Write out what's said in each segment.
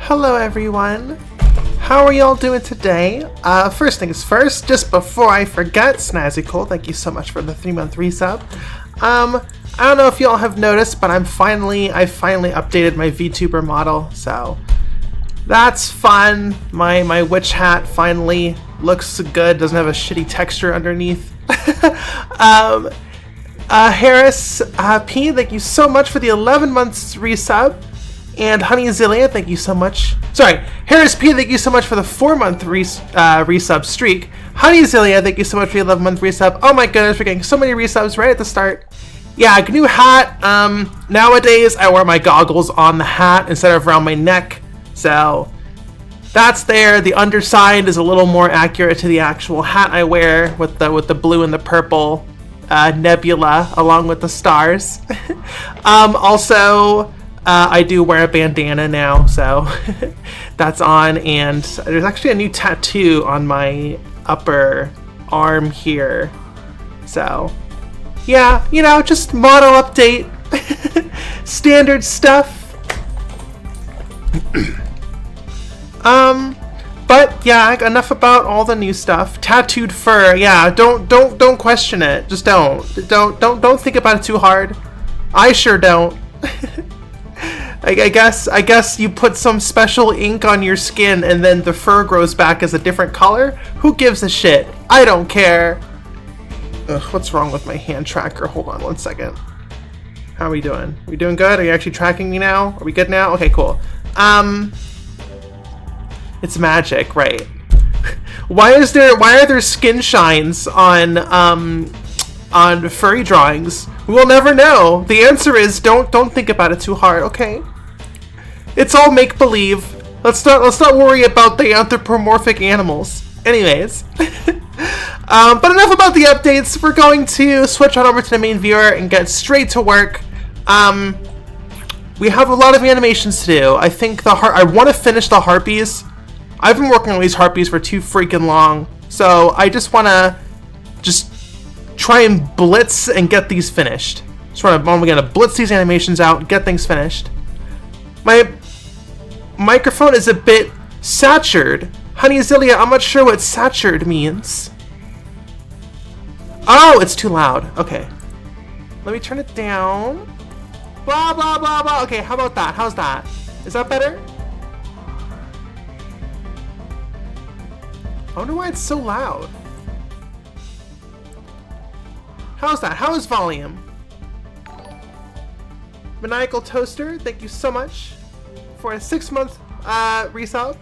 Hello everyone! How are y'all doing today? First things first, just before I forget, Snazzy Cole, thank you so much for the 3-month resub. I don't know if y'all have noticed, but I finally updated my Vtuber model, so that's fun. My witch hat finally looks good, doesn't have a shitty texture underneath. Harris P, thank you so much for the 11 months resub. And Honey Zillia, thank you so much. Sorry, Harris P, thank you so much for the 4-month resub streak. Honey Zillia, thank you so much for the 11-month resub. Oh my goodness, we're getting so many resubs right at the start. Yeah, new hat. Nowadays, I wear my goggles on the hat instead of around my neck. So, that's there. The underside is a little more accurate to the actual hat I wear with the blue and the purple nebula along with the stars. Also, I do wear a bandana now, so that's on, and there's actually a new tattoo on my upper arm here. So, yeah, you know, just model update, standard stuff. But yeah, enough about all the new stuff. Tattooed fur, yeah, don't question it. Just don't think about it too hard. I sure don't. I guess you put some special ink on your skin and then the fur grows back as a different color? Who gives a shit? I don't care. Ugh, what's wrong with my hand tracker? Hold on one second. How are we doing? Are we doing good? Are you actually tracking me now? Are we good now? Okay, cool. It's magic, right? Why are there skin shines on furry drawings? We will never know. The answer is don't think about it too hard, okay? It's all make-believe. Let's not worry about the anthropomorphic animals. Anyways. But enough about the updates. We're going to switch on over to the main viewer and get straight to work. We have a lot of animations to do. I think I want to finish the harpies. I've been working on these harpies for too freaking long. So I just want to try and blitz and get these finished. I'm gonna blitz these animations out, get things finished. My microphone is a bit saturated. Honey Zillia, I'm not sure what saturated means. Oh, it's too loud. Okay. Let me turn it down. Blah, blah, blah, blah. Okay, how about that? How's that? Is that better? I wonder why it's so loud. How's that? How is volume? Maniacal Toaster, thank you so much for a 6-month resub.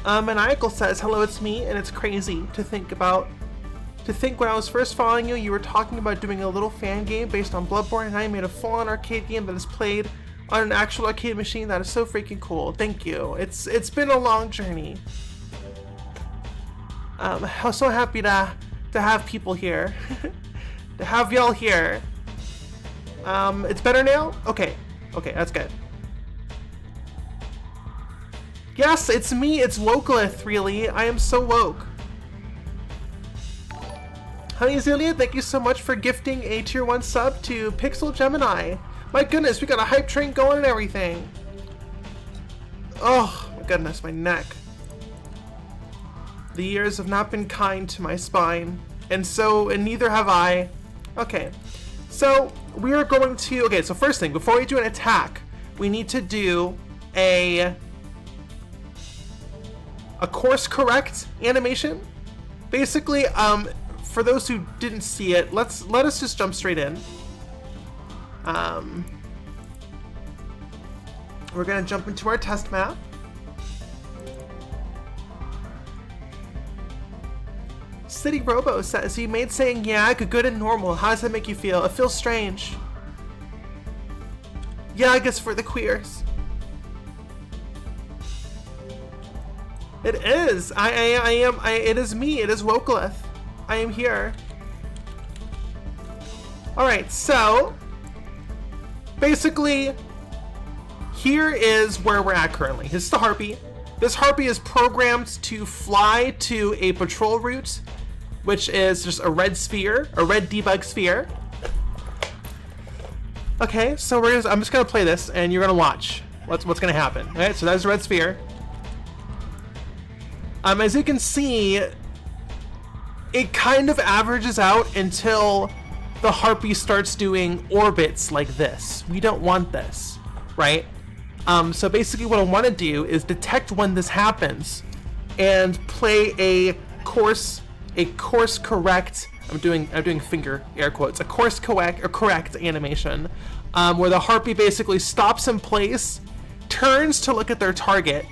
Maniacal says, hello, it's me, and it's crazy to think when I was first following you, you were talking about doing a little fan game based on Bloodborne, and I made a full-on arcade game that is played on an actual arcade machine. That is so freaking cool. Thank you. It's been a long journey. I'm so happy to have people here. To have y'all here. It's better now? Okay, that's good. Yes, it's me, it's Wokelith, really. I am so woke. Honey Zillia, thank you so much for gifting a tier 1 sub to Pixel Gemini. My goodness, we got a hype train going and everything. Oh, my goodness, my neck. The years have not been kind to my spine, and neither have I. Okay, so we are going to, so first thing, before we do an attack, we need to do a course correct animation. Basically, for those who didn't see it, let us just jump straight in. We're gonna jump into our test map. City Robo says, you made saying yag good and normal. How does that make you feel? It feels strange. Yag is for the queers. It is. It is me. It is Wokelith. I am here. Alright, so basically here is where we're at currently. This is the harpy. This harpy is programmed to fly to a patrol route, which is just a red sphere, a red debug sphere. Okay, so I'm just gonna play this, and you're gonna watch what's gonna happen. All right, so that's the red sphere. As you can see, it kind of averages out until the harpy starts doing orbits like this. We don't want this, right? So basically what I want to do is detect when this happens and play a course correct, I'm doing finger air quotes, a course correct animation, where the harpy basically stops in place, turns to look at their target,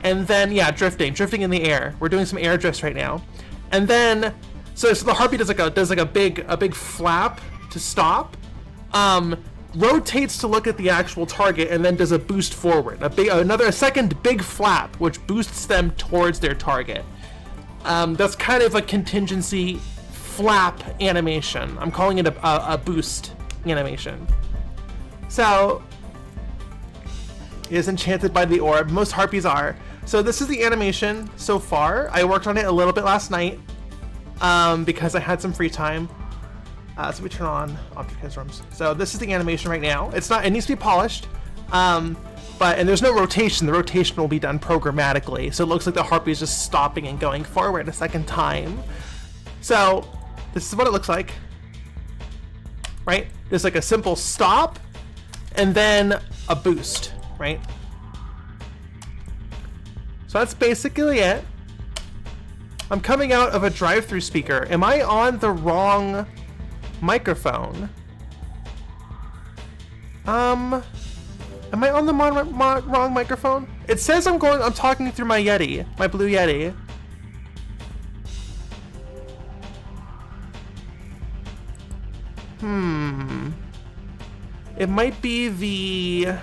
and then, yeah, drifting in the air. We're doing some air drifts right now. And then, so the harpy does like a big flap to stop, rotates to look at the actual target, and then does a boost forward. A second big flap, which boosts them towards their target. That's kind of a contingency flap animation. I'm calling it a boost animation. So, it is enchanted by the orb. Most harpies are. So this is the animation so far. I worked on it a little bit last night because I had some free time. So we turn on object transforms. So this is the animation right now. It needs to be polished, and there's no rotation. The rotation will be done programmatically. So it looks like the harpy is just stopping and going forward a second time. So this is what it looks like, right? There's like a simple stop and then a boost, right? So that's basically it. I'm coming out of a drive-through speaker. Am I on the wrong microphone? Am I on the wrong microphone? It says I'm talking through my Yeti, my Blue Yeti. It might be the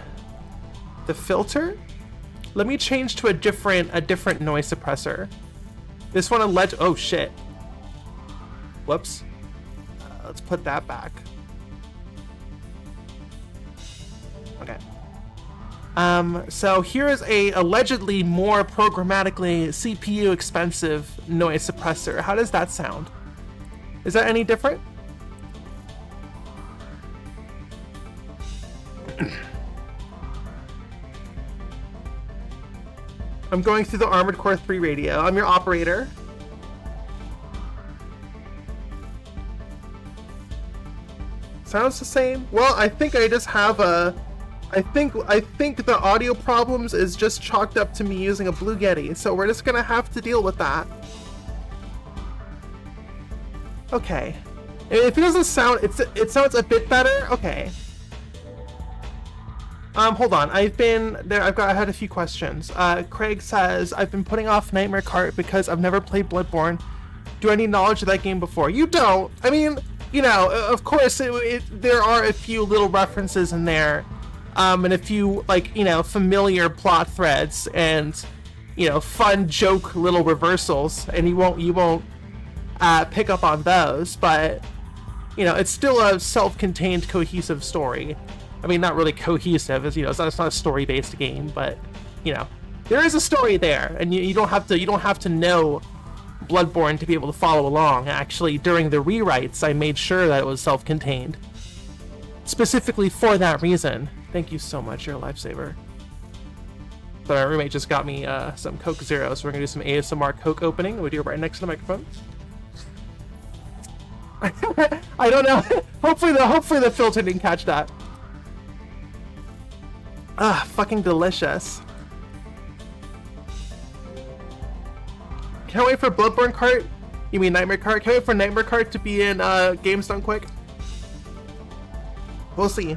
filter. Let me change to a different noise suppressor. This one oh shit. Whoops. Let's put that back. Okay. So here is a allegedly more programmatically CPU expensive noise suppressor. How does that sound? Is that any different? I'm going through the Armored Core 3 radio. I'm your operator. Sounds the same. Well, I think I just have I think the audio problems is just chalked up to me using a Blue Yeti, so we're just gonna have to deal with that. Okay. If it doesn't sound, it sounds a bit better. Okay. Hold on. I had a few questions. Craig says, I've been putting off Nightmare Kart because I've never played Bloodborne. Do I need knowledge of that game before? You don't. I mean, you know, of course, there are a few little references in there, and a few, like, you know, familiar plot threads, and, you know, fun joke little reversals, and you won't pick up on those, but, you know, it's still a self-contained, cohesive story. I mean, not really cohesive, as you know, it's not a story-based game, but, you know, there is a story there, and you don't have to know Bloodborne to be able to follow along. Actually, during the rewrites, I made sure that it was self-contained, specifically for that reason. Thank you so much, you're a lifesaver. But my roommate just got me some Coke Zero, so we're gonna do some ASMR Coke opening. We'll do it right next to the microphone. I don't know. hopefully the filter didn't catch that. Ah, fucking delicious. Can't wait for Bloodborne Kart. You mean Nightmare Kart? Can't wait for Nightmare Kart to be in Games Done Quick. We'll see.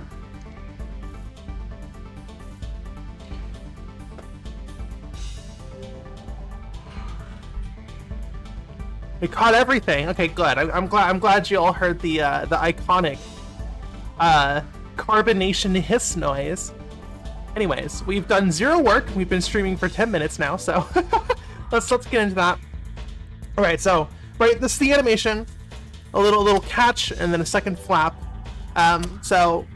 We caught everything. Okay, good. I'm glad you all heard the iconic carbonation hiss noise. Anyways, we've done zero work. We've been streaming for 10 minutes now, so let's get into that. All right, so this is the animation. A little catch and then a second flap. So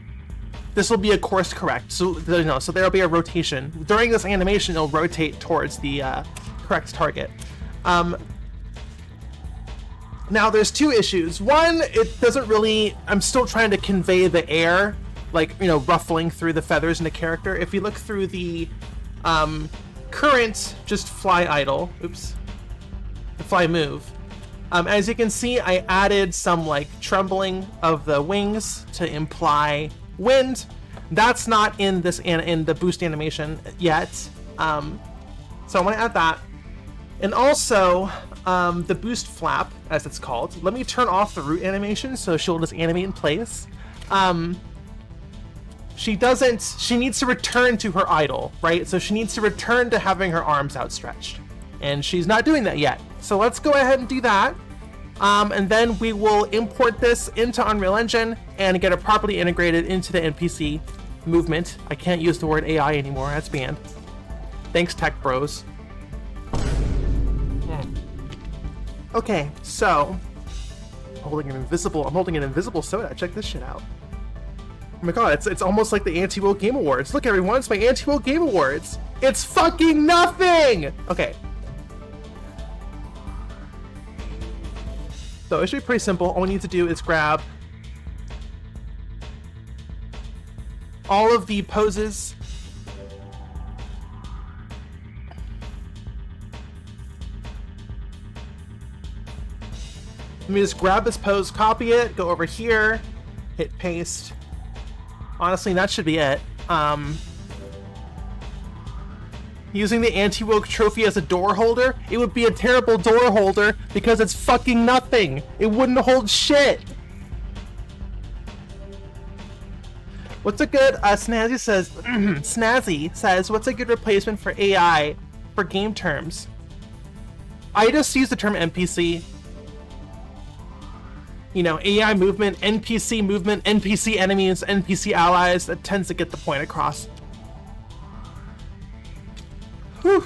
this will be a course correct. So so there'll be a rotation during this animation. It'll rotate towards the correct target. Now there's two issues. One, it doesn't really. I'm still trying to convey the air like, you know, ruffling through the feathers in the character. If you look through the current just fly idle, oops, the fly move, as you can see, I added some like trembling of the wings to imply wind. That's not in this in the boost animation yet, so I want to add that. And also the boost flap, as it's called. Let me turn off the root animation so she'll just animate in place. She needs to return to her idle, right? So she needs to return to having her arms outstretched, and she's not doing that yet. So let's go ahead and do that. And then we will import this into Unreal Engine and get it properly integrated into the NPC movement. I can't use the word AI anymore, that's banned. Thanks, tech bros. Okay, so I'm holding an invisible soda. Check this shit out. Oh my god, it's almost like the Anti-World Game Awards. Look everyone, it's my Anti-World Game Awards. It's fucking nothing! Okay. So it should be pretty simple. All we need to do is grab all of the poses. Let me just grab this pose, copy it, go over here, hit paste. Honestly, that should be it. Using the anti-woke trophy as a door holder, it would be a terrible door holder because it's fucking nothing. It wouldn't hold shit. What's a good, Snazzy says, what's a good replacement for AI for game terms? I just use the term NPC. You know, AI movement, NPC enemies, NPC allies, that tends to get the point across. Whew.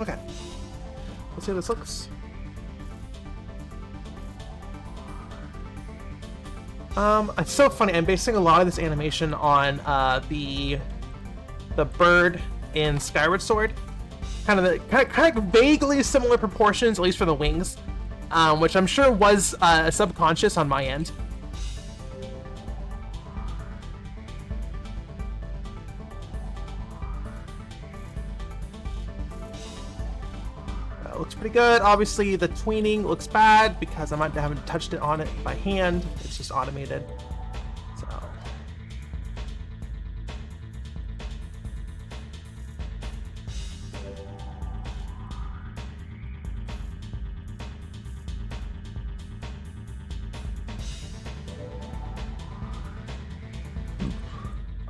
Okay. Let's see how this looks. It's so funny. I'm basing a lot of this animation on the bird in Skyward Sword. Kind of vaguely similar proportions, at least for the wings, which I'm sure was subconscious on my end. Looks pretty good. Obviously, the tweening looks bad because I haven't touched it on it by hand. It's just automated. So.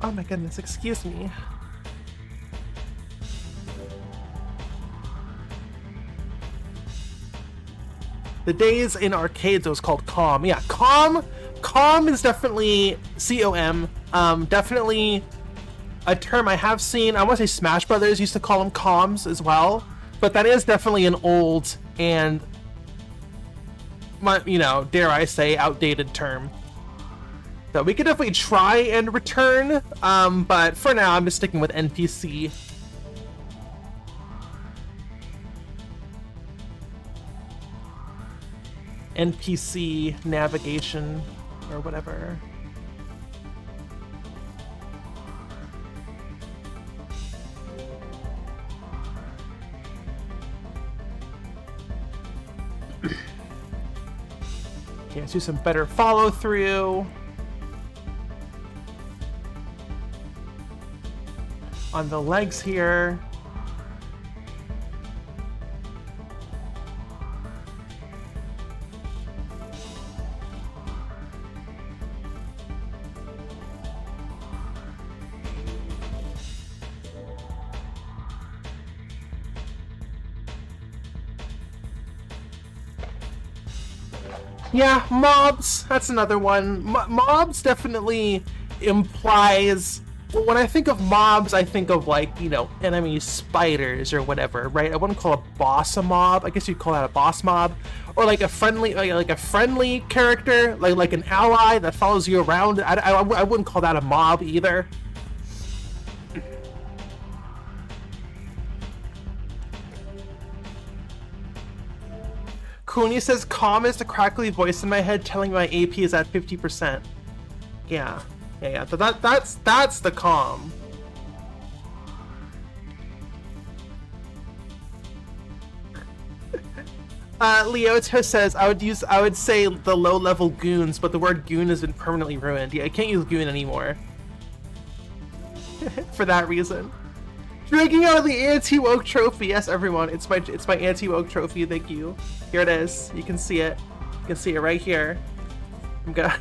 Oh my goodness, excuse me. The days in arcades, it was called COM. Yeah, COM is definitely C-O-M. Definitely a term I have seen. I want to say Smash Brothers used to call them COMs as well. But that is definitely an old and, you know, dare I say, outdated term. So we could definitely try and return, but for now I'm just sticking with NPC. NPC navigation or whatever. Okay, let's do some better follow through on the legs here. Yeah, mobs, that's another one. Mobs definitely implies, well, when I think of mobs, I think of, like, you know, enemy spiders or whatever, right? I wouldn't call a boss a mob. I guess you'd call that a boss mob. Or like a friendly, like a friendly character, like an ally that follows you around. I wouldn't call that a mob either. Cooney says, calm is the crackly voice in my head telling my AP is at 50%. Yeah. That's the calm. Leoto says, I would say the low-level goons, but the word goon has been permanently ruined. Yeah, I can't use goon anymore. For that reason. Drinking out of the anti-woke trophy. Yes, everyone, it's my anti-woke trophy. Thank you. Here it is. You can see it. You can see it right here. I'm gonna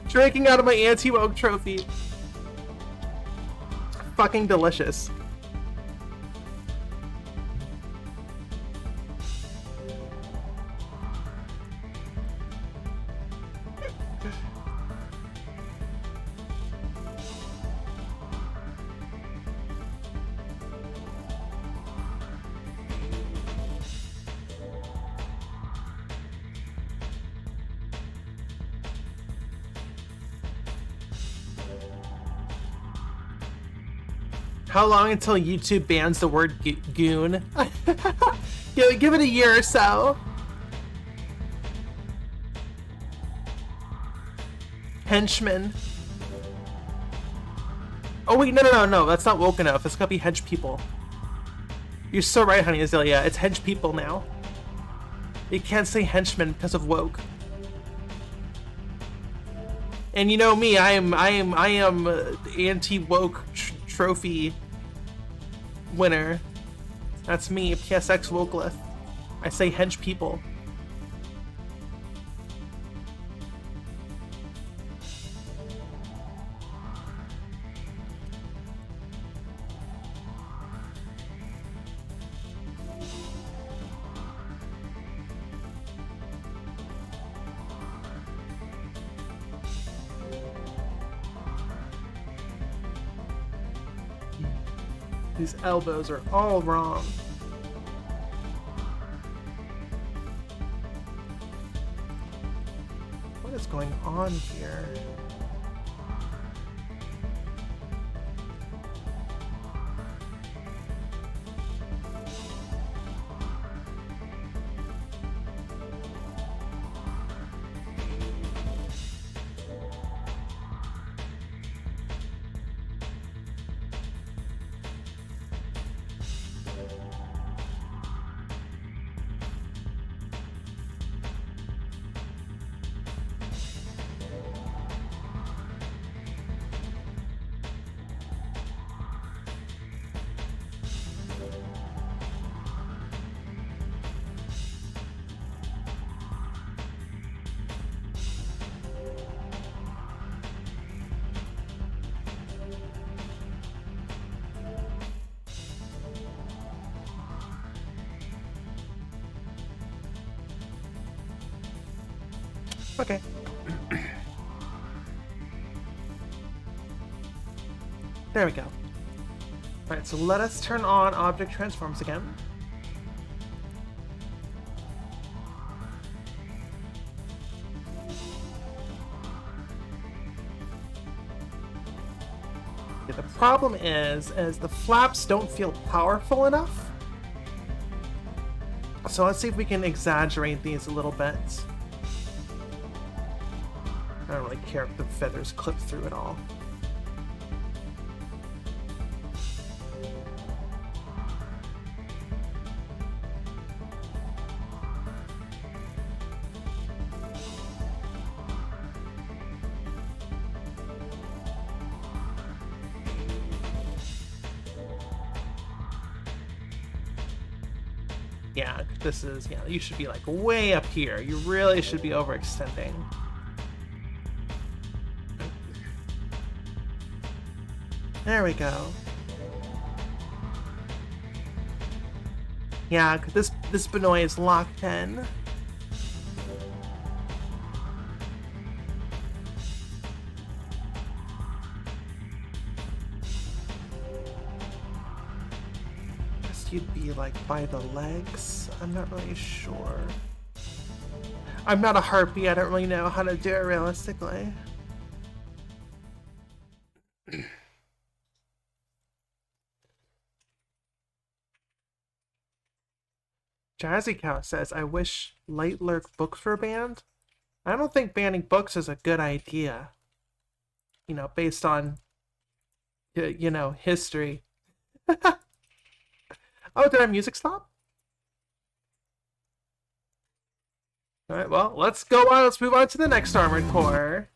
drinking out of my anti-woke trophy. Fucking delicious. How long until YouTube bans the word goon? Give it a year or so. Henchman. Oh wait, no, that's not woke enough. It's gotta be hench people. You're so right, Honey Azalea. It's hench people now. You can't say henchman because of woke. And you know me, I am anti-woke trophy winner. That's me, PSX Wokelith. I say hench people. These elbows are all wrong. What is going on here? Okay. There we go. Alright, so let us turn on object transforms again. Yeah, the problem is the flaps don't feel powerful enough. So let's see if we can exaggerate these a little bit. I don't really care if the feathers clip through it all. Yeah, this is, yeah, you should be like way up here. You really should be overextending. There we go. Yeah, this Benoit is locked in. Guess you'd be like by the legs. I'm not really sure. I'm not a harpy. I don't really know how to do it realistically. Jazzy Cow says, I wish Light Lurk books were banned. I don't think banning books is a good idea. You know, based on, you know, history. Oh, did our music stop? Alright, well, let's go on. Let's move on to the next Armored Core.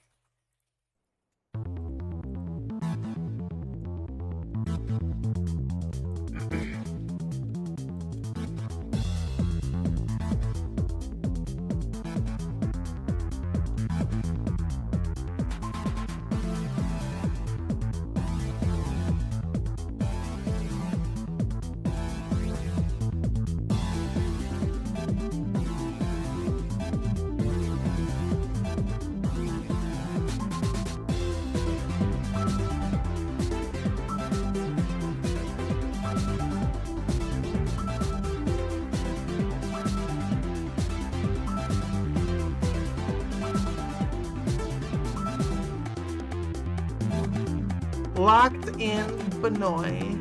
Locked in Benoit.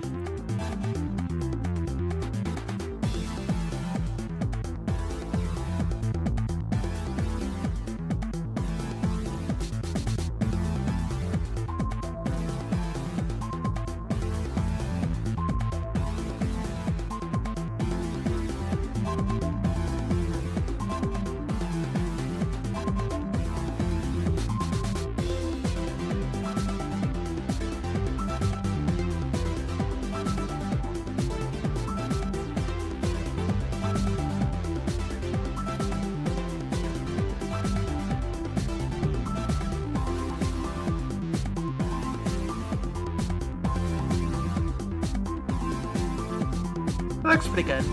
That looks pretty good.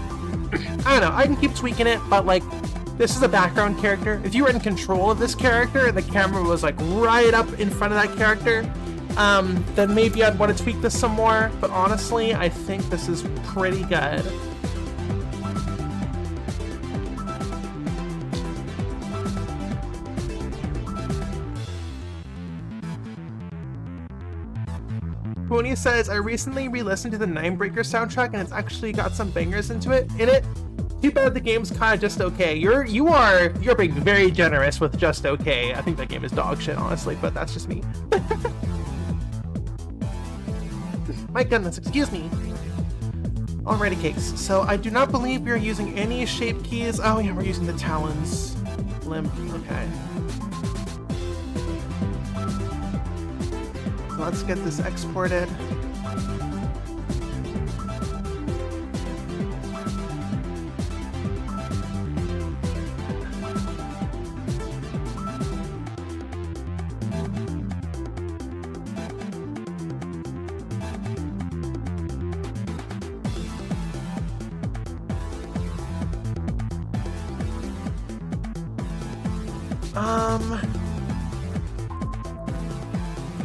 I don't know, I can keep tweaking it, but like, this is a background character. If you were in control of this character and the camera was like right up in front of that character, then maybe I'd want to tweak this some more, but honestly, I think this is pretty good. Pony says, I recently re-listened to the Ninebreaker soundtrack and it's actually got some bangers in it. Too bad the game's kind of just okay. You're being very generous with just okay. I think that game is dog shit, honestly, but that's just me. My goodness, excuse me. Alrighty, Cakes. So I do not believe you're using any shape keys. Oh yeah, we're using the Talons limp. Okay. Let's get this exported.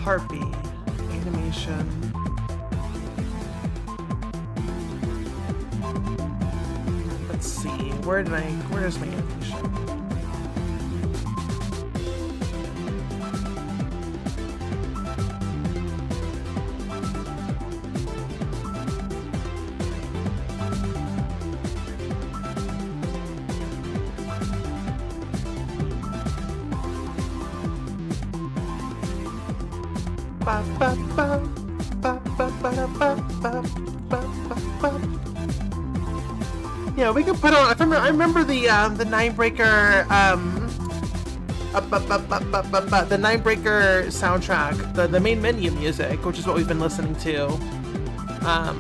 Harpy. Animation. Let's see, where's my animation? Yeah, we can put on. I remember the Ninebreaker the Ninebreaker soundtrack, the main menu music, which is what we've been listening to. I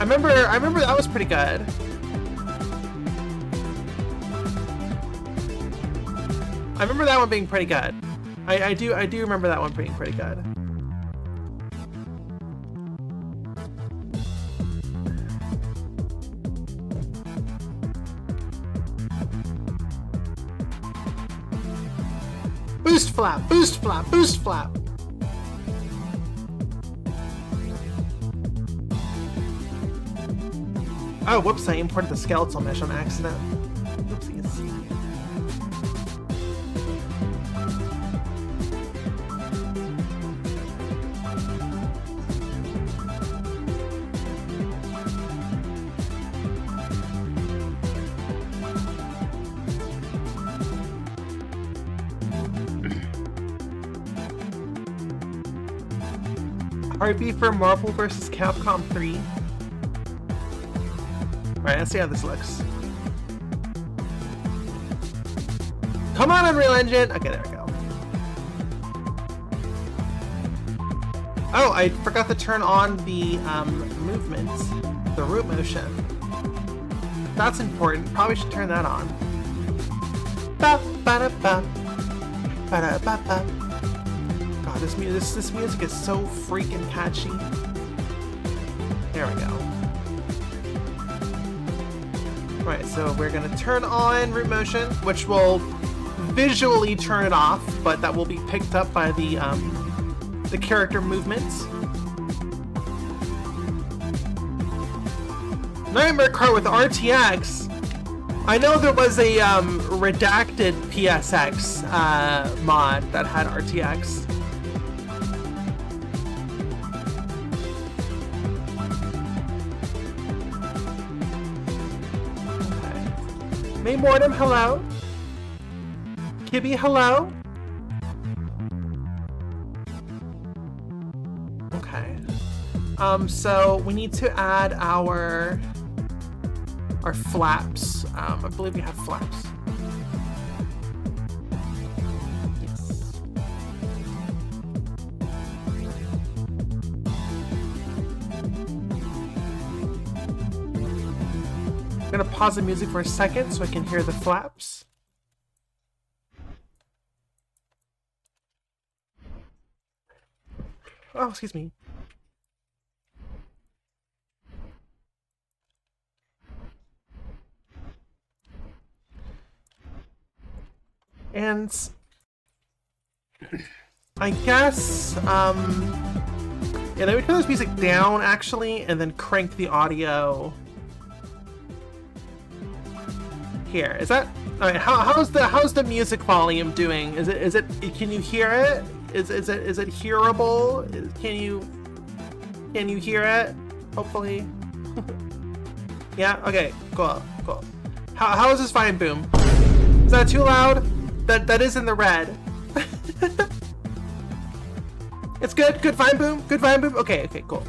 remember that was pretty good. I remember that one being pretty good. I do remember that one being pretty good. Boost flap, boost flap, boost flap. Oh, whoops, I imported the skeletal mesh on accident. Oopsies. Heartbeat for Marvel vs. Capcom 3. Alright, let's see how this looks. Come on, Unreal Engine! Okay, there we go. Oh, I forgot to turn on the movement, the root motion. That's important. Probably should turn that on. Ba ba da ba ba da ba ba. God, this music is so freaking catchy. There we go. Right, so we're gonna turn on root motion, which will visually turn it off, but that will be picked up by the character movements. Nightmare Kart with RTX. I know there was a redacted PSX mod that had RTX. Okay. May Mortem, hello. Kibby, hello. Okay. So we need to add our flaps. I believe we have flaps. Yes. I'm gonna pause the music for a second so I can hear the flaps. Oh, excuse me. And I guess, yeah, let me turn this music down actually, and then crank the audio here. Is that all right? How's the music volume doing? Is it? Can you hear it? Is it hearable? Can you hear it? Hopefully. Yeah. Okay. Cool. How is this fine boom? Is that too loud? That is in the red. It's good. Good fine boom. Good fine boom. Okay. Cool.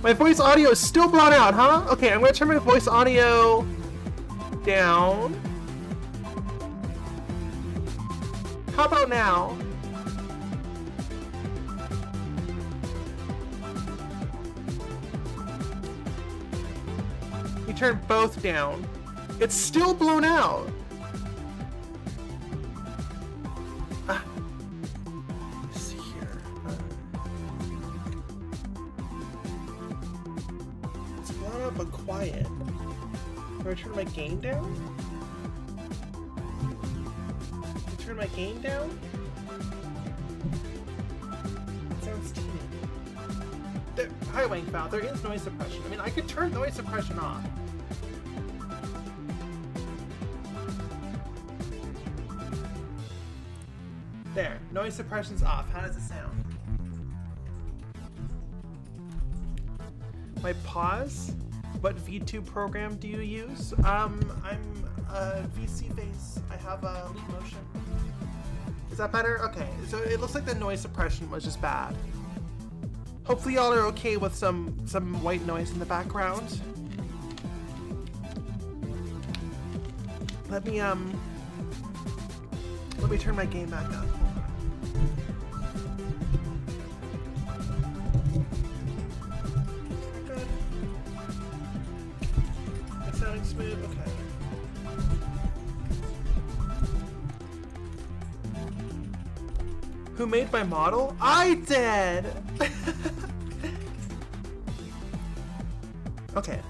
My voice audio is still blown out, huh? Okay, I'm gonna turn my voice audio down. How about now? You turn both down. It's still blown out. Let's see here. It's blown out but quiet. Do I turn my gain down? Turn my gain down? It sounds teeny. Hi, Wang Foul. There is noise suppression. I mean, I could turn noise suppression off. There. Noise suppression's off. How does it sound? My pause? What VTube program do you use? I'm VC Face. I have a lead motion. Is that better? Okay, so it looks like the noise suppression was just bad. Hopefully y'all are okay with some white noise in the background. Let me turn my game back up. Is that good? It's sounding smooth. Okay. Who made my model? I did! Okay.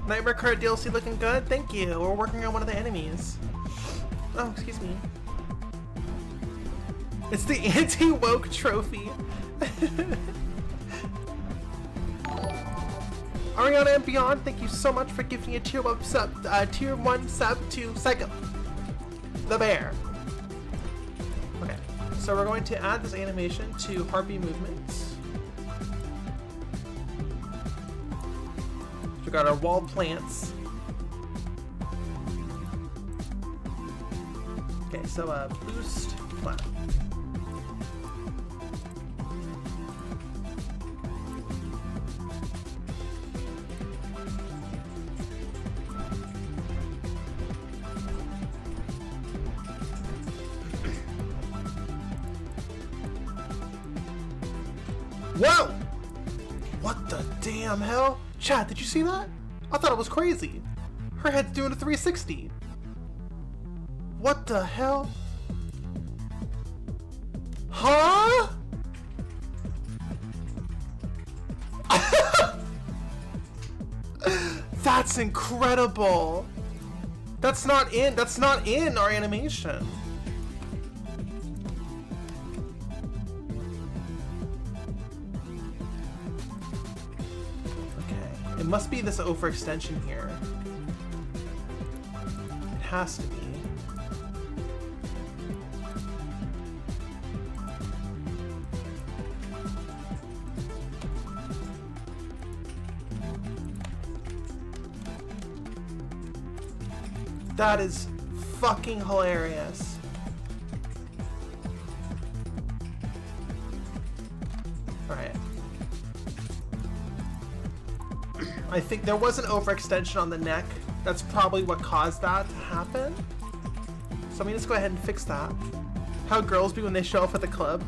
Nightmare Kart DLC looking good? Thank you. We're working on one of the enemies. Oh, excuse me. It's the anti-woke trophy. Ariana and Beyond, thank you so much for giving a tier 1 sub to Psycho the Bear. Okay, so we're going to add this animation to Harpy movements. We got our wall plants. so boost flap. Whoa! What the damn hell? Chat, did you see that? I thought it was crazy. Her head's doing a 360. What the hell? Huh? That's incredible. That's not in our animation. Okay, it must be this overextension here. It has to be. That is fucking hilarious. Alright. I think there was an overextension on the neck. That's probably what caused that to happen. So I'm gonna just go ahead and fix that. How girls be when they show up at the club.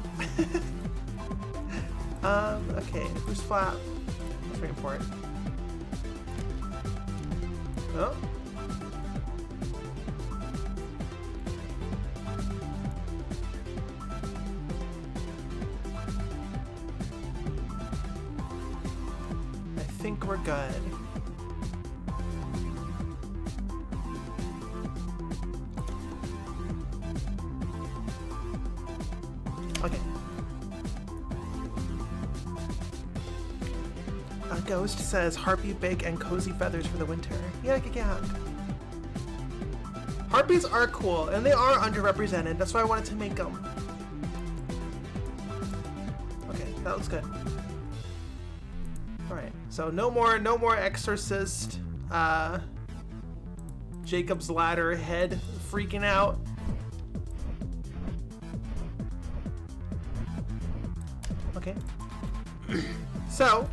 Okay, boost flap. That's very important. Oh. I think we're good. Okay. A ghost says harpy bake and cozy feathers for the winter. Yeah. Harpies are cool and they are underrepresented. That's why I wanted to make them. Okay, that looks good. Alright, so no more exorcist, Jacob's ladder head freaking out. Okay. So,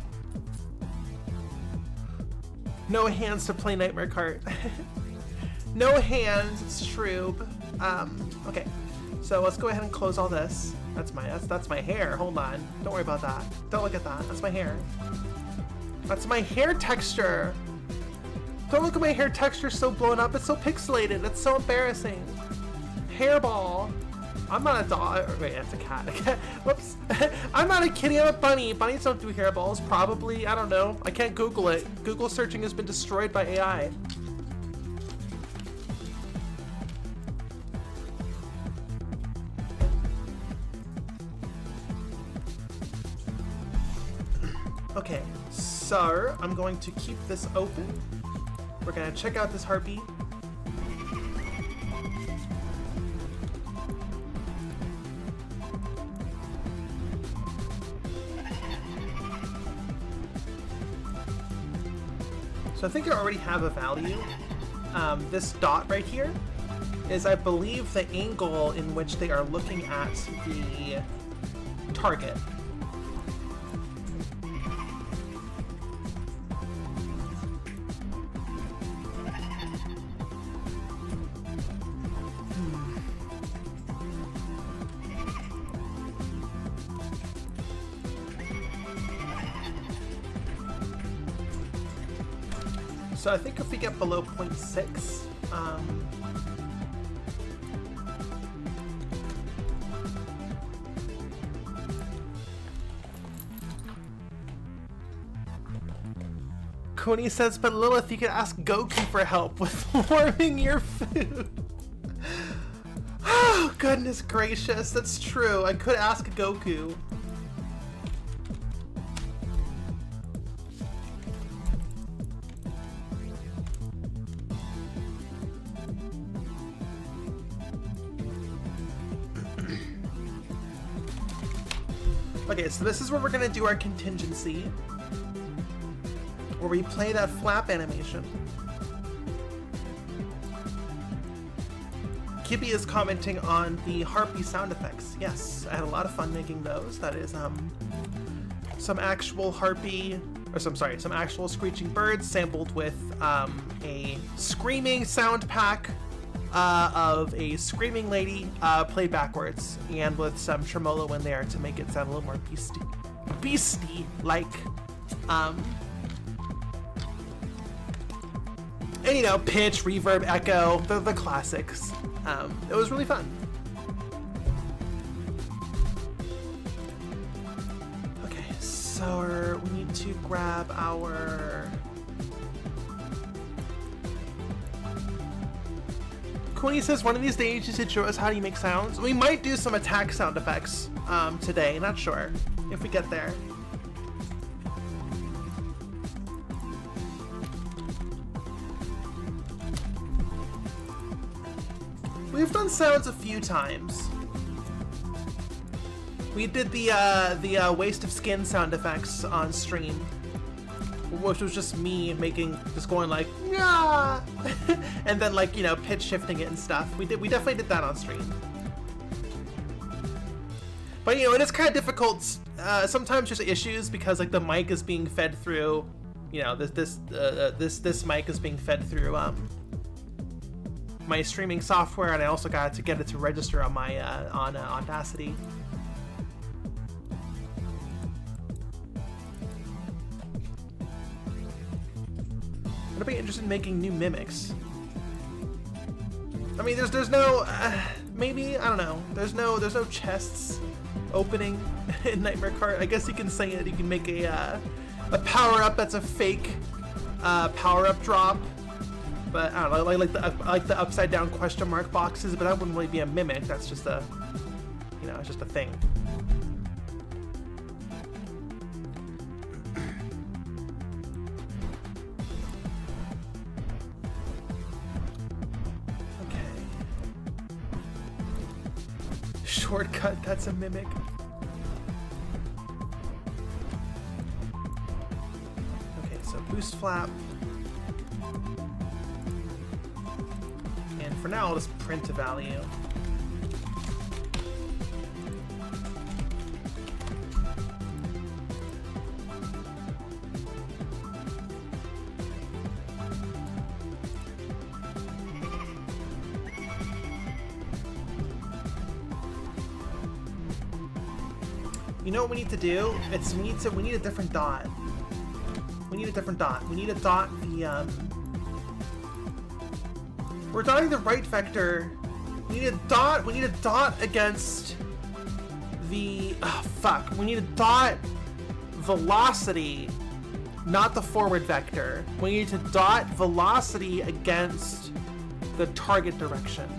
no hands to play Nightmare Kart. No hands, it's true. Okay. So let's go ahead and close all this. That's my hair. Hold on. Don't worry about that. Don't look at that. That's my hair. That's my hair texture. Don't look at my hair texture so blown up. It's so pixelated. It's so embarrassing. Hairball. I'm not a dog. Wait, that's a cat. Whoops. I'm not a kitty. I'm a bunny. Bunnies don't do hairballs. Probably. I don't know. I can't Google it. Google searching has been destroyed by AI. Okay, so I'm going to keep this open. We're gonna check out this harpy. So I think I already have a value. This dot right here is, I believe, the angle in which they are looking at the target. So I think if we get below 0.6, Coney says, but Lilith, you could ask Goku for help with warming your food. Oh, goodness gracious, that's true. I could ask Goku. Okay, so this is where we're gonna do our contingency, where we play that flap animation. Kibby is commenting on the harpy sound effects. Yes, I had a lot of fun making those. That is some actual harpy, some actual screeching birds sampled with a screaming sound pack of a screaming lady played backwards, and with some tremolo in there to make it sound a little more beastie like. And, you know, pitch, reverb, echo, the classics. It was really fun. Okay, so we need to grab our... Quinny says one of these days you should show us how you make sounds. We might do some attack sound effects today, not sure, if we get there. We've done sounds a few times. We did the waste of skin sound effects on stream, which was just me just going like, yeah, and then like, you know, pitch shifting it and stuff. We definitely did that on stream. But, you know, it is kind of difficult. Sometimes there's issues because like the mic is being fed through, you know, this mic is being fed through my streaming software, and I also got to get it to register on my on Audacity. I'd be interested in making new mimics. I mean, there's no maybe, I don't know. There's no chests opening in Nightmare Kart. I guess you can say it. You can make a power up that's a fake power up drop. But I don't know, I like the upside down question mark boxes, but that wouldn't really be a mimic. That's just a, you know, it's just a thing. Okay. Shortcut, that's a mimic. Okay, so boost flap. And for now, I'll just print a value. You know what we need to do? We need a different dot. We need a different dot. We need to dot the we're dotting the right vector. We need a dot against the we need a dot velocity, not the forward vector. We need to dot velocity against the target direction,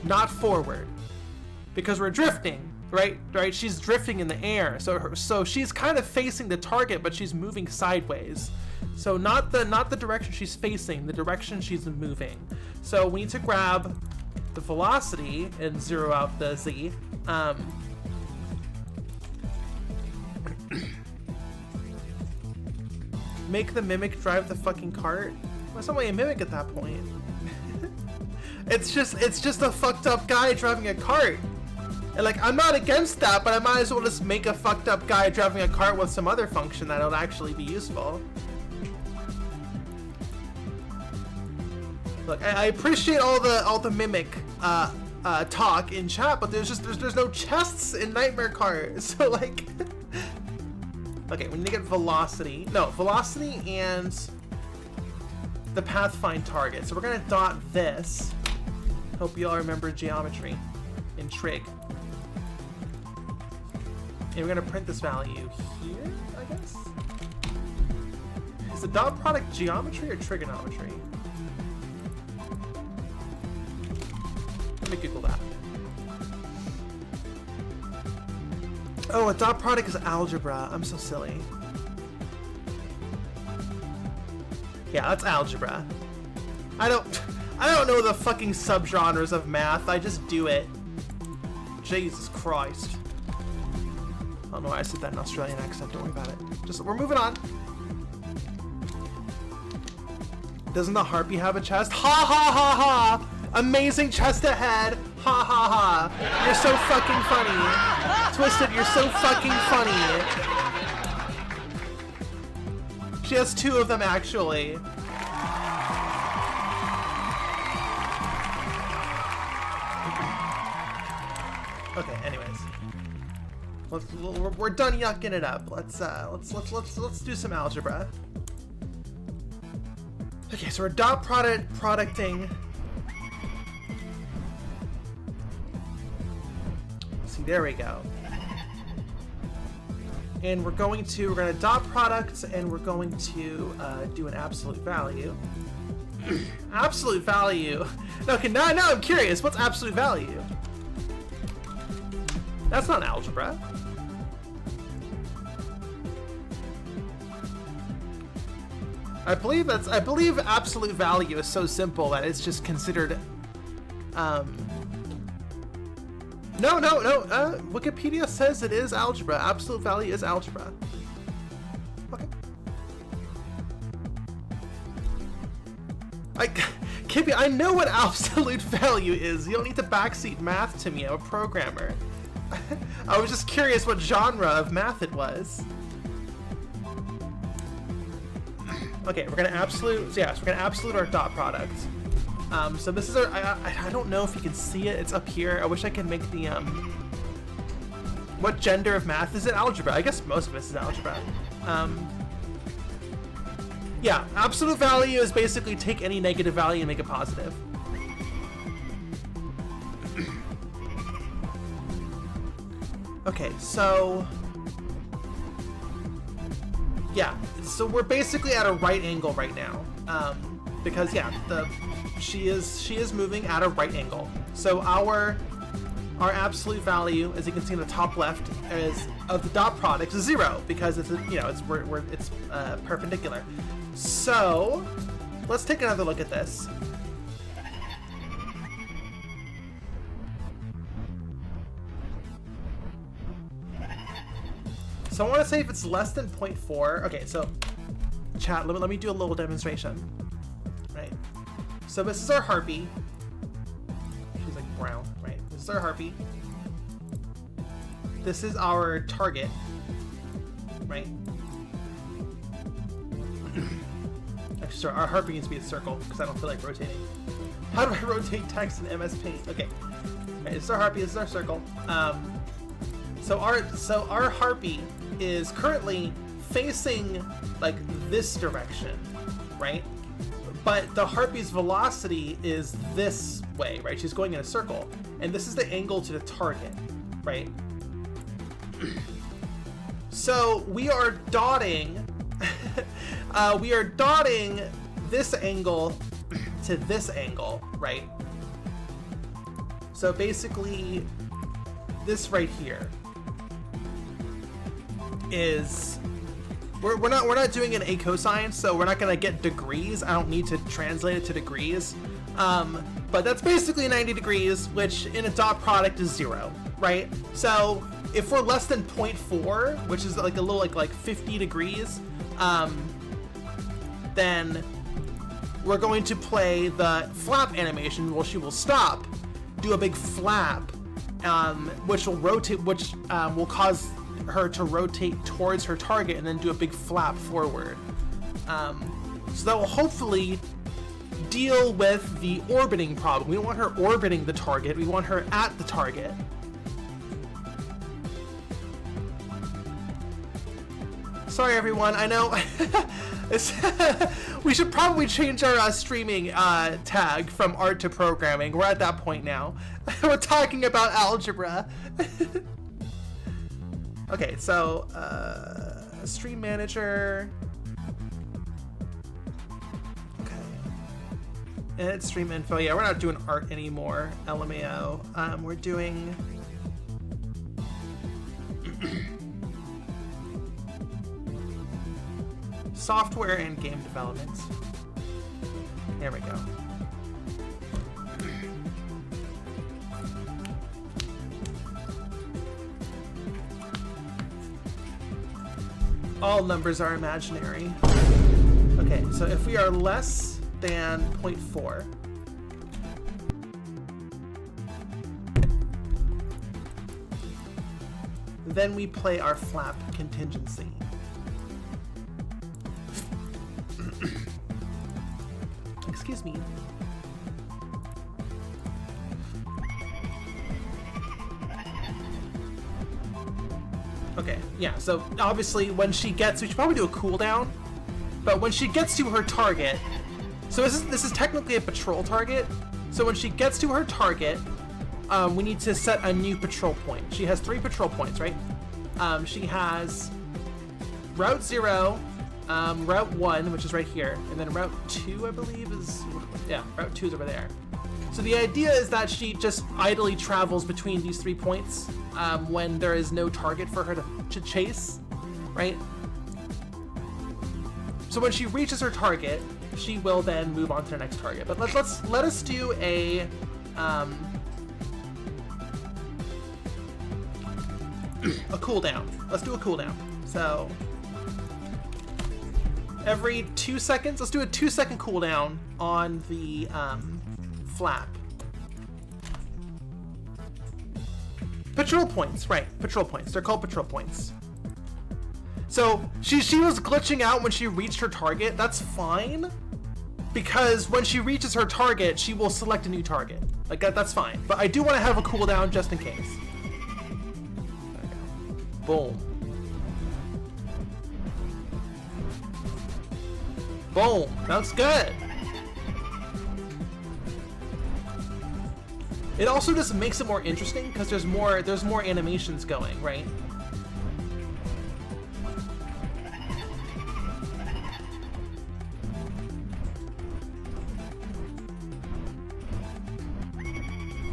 not forward, because we're drifting. Right. She's drifting in the air, so she's kind of facing the target, but she's moving sideways. So not the direction she's facing, the direction she's moving. So we need to grab the velocity and zero out the z. Make the mimic drive the fucking cart. Well, it's not really a mimic at that point. It's just a fucked up guy driving a cart. And like, I'm not against that, but I might as well just make a fucked up guy driving a cart with some other function that'll actually be useful. Look, I appreciate all the mimic talk in chat, but there's no chests in Nightmare Kart, so like, okay, we need to get velocity. No, velocity and the pathfind target. So we're gonna dot this. Hope you all remember geometry in trig. And we're gonna print this value here, I guess. Is the dot product geometry or trigonometry? Let me Google that. Oh, a dot product is algebra. I'm so silly. Yeah, that's algebra. I don't know the fucking subgenres of math. I just do it. Jesus Christ. I don't know why I said that in Australian accent. Don't worry about it. We're moving on. Doesn't the harpy have a chest? Ha ha ha ha! Amazing chest ahead. Ha ha ha. You're so fucking funny. Twisted, you're so fucking funny. She has 2 of them, actually. Okay, anyways. We're done yucking it up. Let's do some algebra. Okay, so we're dot producting. See, there we go. And we're gonna dot product, and we're going to do an absolute value. Absolute value. Okay, now I'm curious. What's absolute value? That's not algebra. I believe absolute value is so simple that it's just considered. No. Wikipedia says it is algebra. Absolute value is algebra. Okay. Kippy, I know what absolute value is. You don't need to backseat math to me. I'm a programmer. I was just curious what genre of math it was. Okay, we're gonna absolute. So we're gonna absolute our dot product. So this is our. I don't know if you can see it. It's up here. I wish I could make the What gender of math is it? Algebra. I guess most of this is algebra. Yeah, absolute value is basically take any negative value and make it positive. Okay, so yeah, so we're basically at a right angle right now, because yeah, she is moving at a right angle. So our absolute value, as you can see in the top left, is of the dot product is 0 because it's it's perpendicular. So let's take another look at this. So I want to say if it's less than 0.4. Okay, so chat, let me do a little demonstration. Right. So this is our harpy. She's like brown, right? This is our harpy. This is our target, right? Actually, sorry, our harpy needs to be a circle because I don't feel like rotating. How do I rotate text in MS Paint? Okay. Right, this is our harpy. This is our circle. So our harpy is currently facing like this direction, right? But the harpy's velocity is this way, right? She's going in a circle, and this is the angle to the target, right? So we are dotting this angle to this angle, right? So basically this right here is we're not doing an a cosine, so we're not gonna get degrees. I don't need to translate it to degrees, but that's basically 90 degrees, which in a dot product is 0, right? So if we're less than 0.4, which is like a little like 50 degrees, then we're going to play the flap animation. Well, she will stop, do a big flap, which will rotate, which will cause her to rotate towards her target and then do a big flap forward. So that will hopefully deal with the orbiting problem. We don't want her orbiting the target, we want her at the target. Sorry everyone, I know we should probably change our streaming tag from art to programming. We're at that point now. We're talking about algebra. Okay, so stream manager. Okay, and it's stream info. Yeah, we're not doing art anymore. LMAO. We're doing. Software and game development. There we go. All numbers are imaginary. Okay, so if we are less than 0.4, then we play our flap contingency. Excuse me. Okay, yeah, so obviously when she gets, we should probably do a cooldown, but when she gets to her target, so this is technically a patrol target, so when she gets to her target, we need to set a new patrol point. She has 3 patrol points, right? She has Route 0, Route 1, which is right here, and then Route 2, I believe, is, yeah, Route 2 is over there. So the idea is that she just idly travels between these 3 points when there is no target for her to chase, right? So when she reaches her target, she will then move on to the next target. But let us do a cooldown. Let's do a cooldown. So every 2 seconds, let's do a 2-second cooldown on the flap. Patrol points, right? Patrol points. They're called patrol points. So she was glitching out when she reached her target. That's fine, because when she reaches her target, she will select a new target. Like that's fine. But I do want to have a cooldown just in case. Boom. Boom. That's good. It also just makes it more interesting because there's more animations going, right?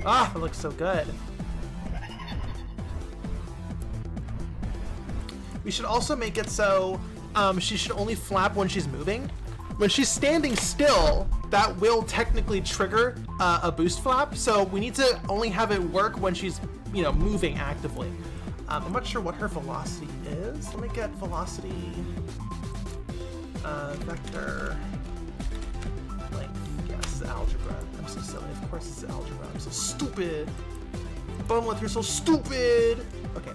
Ah, it looks so good. We should also make it so she should only flap when she's moving. When she's standing still, that will technically trigger a boost flap. So we need to only have it work when she's, moving actively. I'm not sure what her velocity is. Let me get velocity vector length. Yes, algebra. I'm so silly. Of course it's algebra. I'm so stupid. Bumleth, you're so stupid. Okay.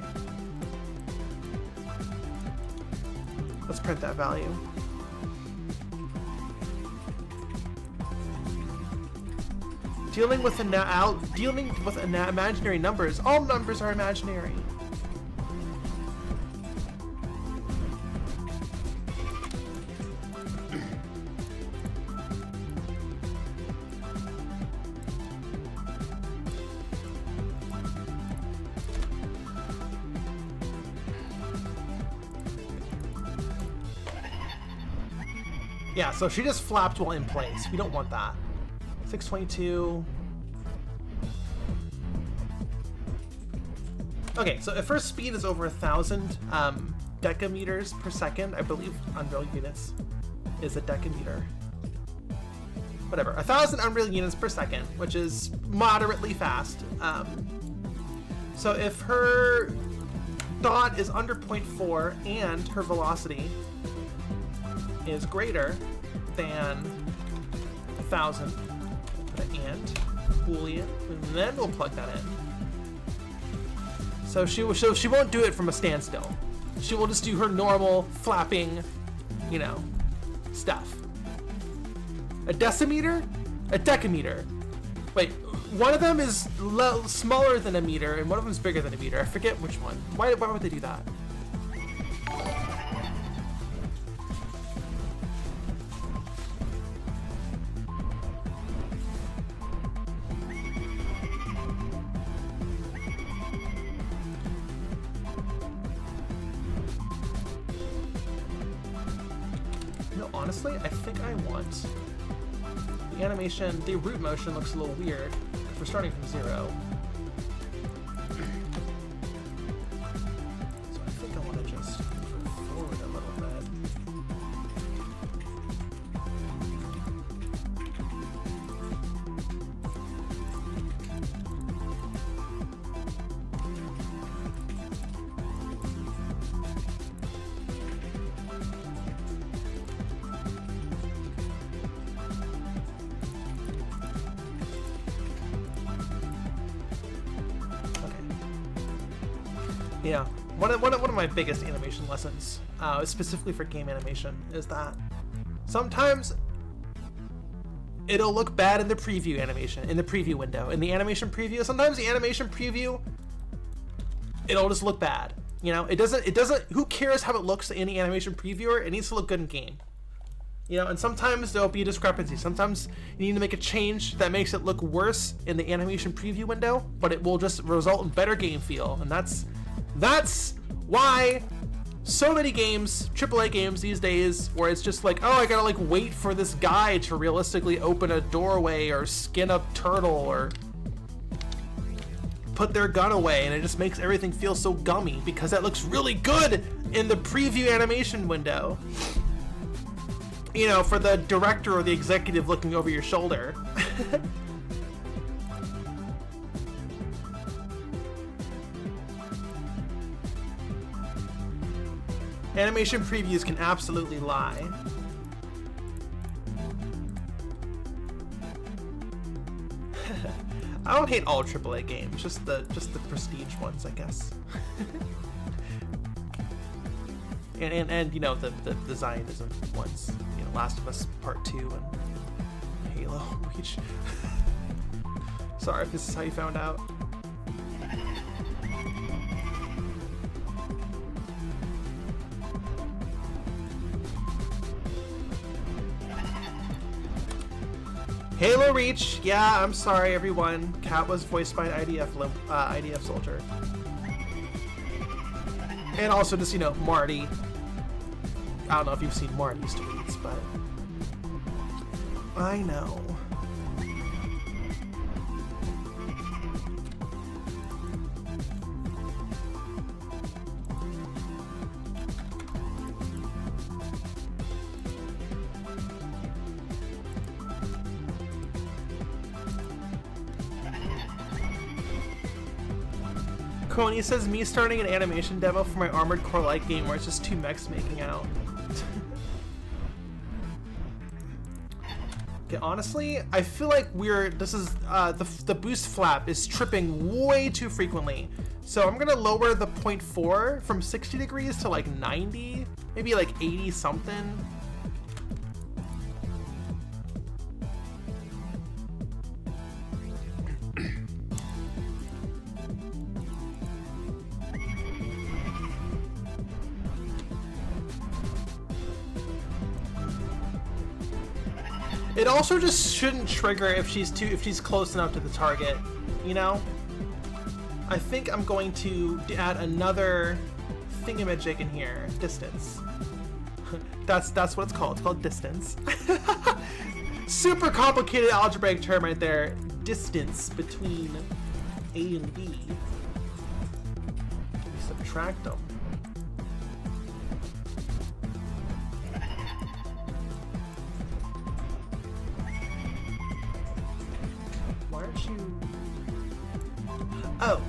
Let's print that value. Dealing with imaginary numbers. All numbers are imaginary. Yeah, so she just flapped while in place. We don't want that. 622. Okay, so if her speed is over 1,000 decameters per second, I believe Unreal Units is a decameter. Whatever, 1,000 Unreal Units per second, which is moderately fast. So if her dot is under 0.4 and her velocity is greater than 1,000, and Boolean, and then we'll plug that in. So she won't do it from a standstill. She will just do her normal flapping, stuff. A decimeter? A decameter. Wait, one of them is smaller than a meter, and one of them is bigger than a meter. I forget which one. Why would they do that? Honestly, I think I want the animation. The root motion looks a little weird if we're starting from 0. So I think I want to just move forward a little bit. Yeah, One of my biggest animation lessons, specifically for game animation, is that sometimes it'll look bad in the preview animation, in the preview window, in the animation preview. Sometimes the animation preview, it'll just look bad. You know, it doesn't, who cares how it looks in the animation previewer? It needs to look good in game. You know, and sometimes there'll be a discrepancy. Sometimes you need to make a change that makes it look worse in the animation preview window, but it will just result in better game feel. And that's why so many games, AAA games these days, where it's just like, oh, I gotta like wait for this guy to realistically open a doorway or skin a turtle or put their gun away, and it just makes everything feel so gummy because that looks really good in the preview animation window. You know, for the director or the executive looking over your shoulder. Animation previews can absolutely lie. I don't hate all AAA games, just the prestige ones, I guess. and you know the Zionism ones, you know, Last of Us Part 2 and Halo Reach. Sorry if this is how you found out. Halo Reach, yeah, I'm sorry everyone. Cat was voiced by an IDF soldier. And also just, you know, Marty. I don't know if you've seen Marty's tweets, but I know. Coney says, me starting an animation demo for my Armored Core Light game where it's just two mechs making out. Okay, honestly, I feel like the boost flap is tripping way too frequently. So I'm gonna lower the 0.4 from 60 degrees to like 90, maybe like 80 something. It also just shouldn't trigger if she's close enough to the target, you know? I think I'm going to add another thingamajig in here. Distance. That's what it's called. It's called distance. Super complicated algebraic term right there. Distance between A and B. Subtract them. Why aren't you... Oh.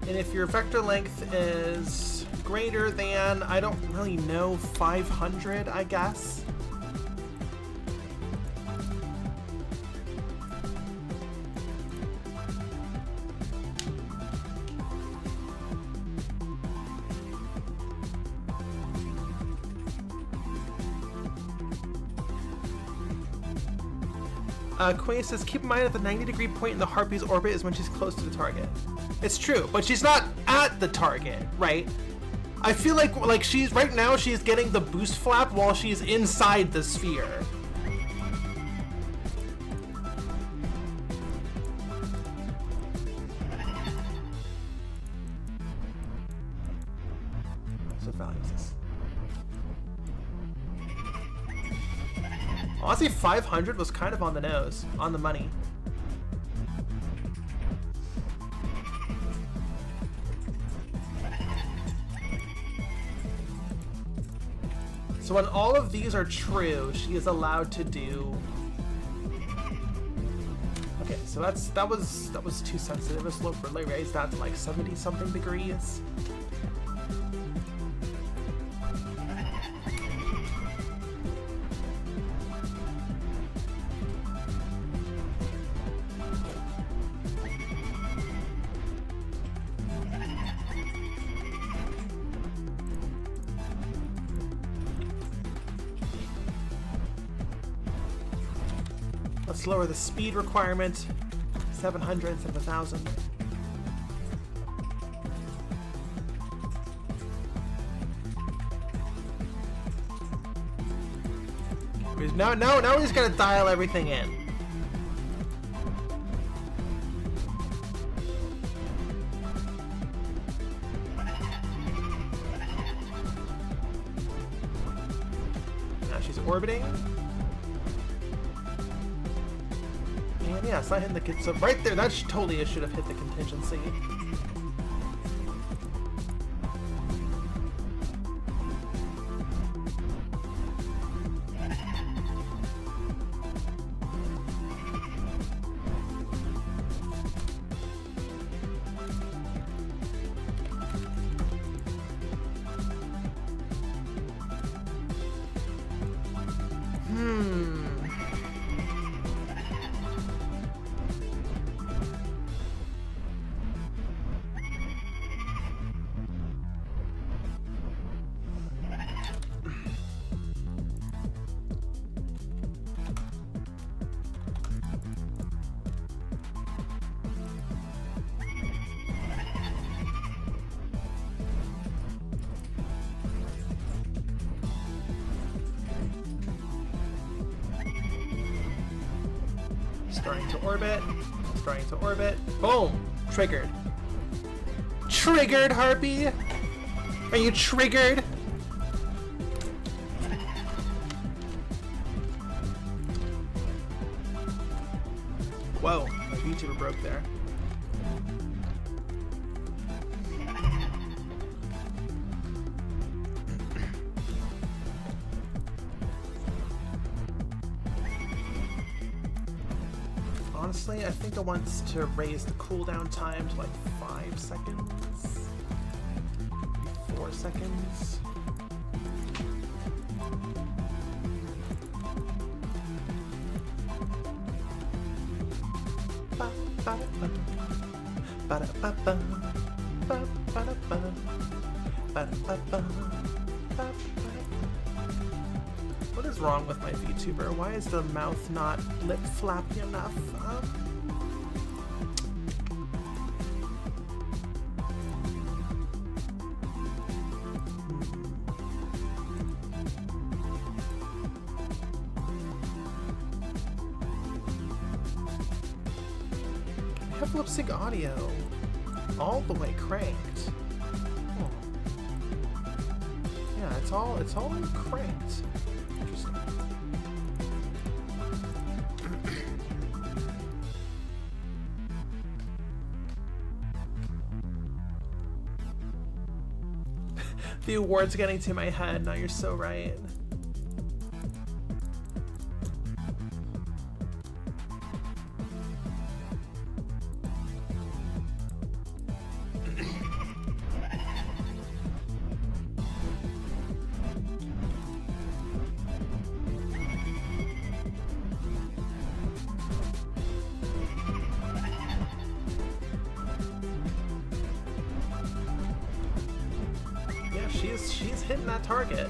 And if your vector length is greater than, I don't really know, 500, I guess. Quay says, keep in mind that the 90-degree point in the Harpy's orbit is when she's close to the target. It's true, but she's not at the target, right? I feel like she's, right now, she's getting the boost flap while she's inside the sphere. So value is this. Honestly, 500 was kind of on the nose, on the money. So when all of these are true, she is allowed to do... Okay, so that was too sensitive. Let's raise that to like 70-something degrees. Let's lower the speed requirement. 700 instead of 1,000. Now we just gotta dial everything in. Now she's orbiting. And yeah, it's not hitting the... So right there, that totally should have hit the contingency. Starting to orbit. Starting to orbit. Boom! Triggered. Triggered, Harpy! Are you triggered? Whoa, my Vtuber broke there. Honestly, I think I want to raise the cooldown time to like 5 seconds. 4 seconds. What is wrong with my VTuber? Why is the mouth not lip flappy enough? I have lip sync audio all the way cranked. Oh. Yeah, it's all cranked. Interesting. The award's getting to my head. No, you're so right. She's hitting that target. Okay,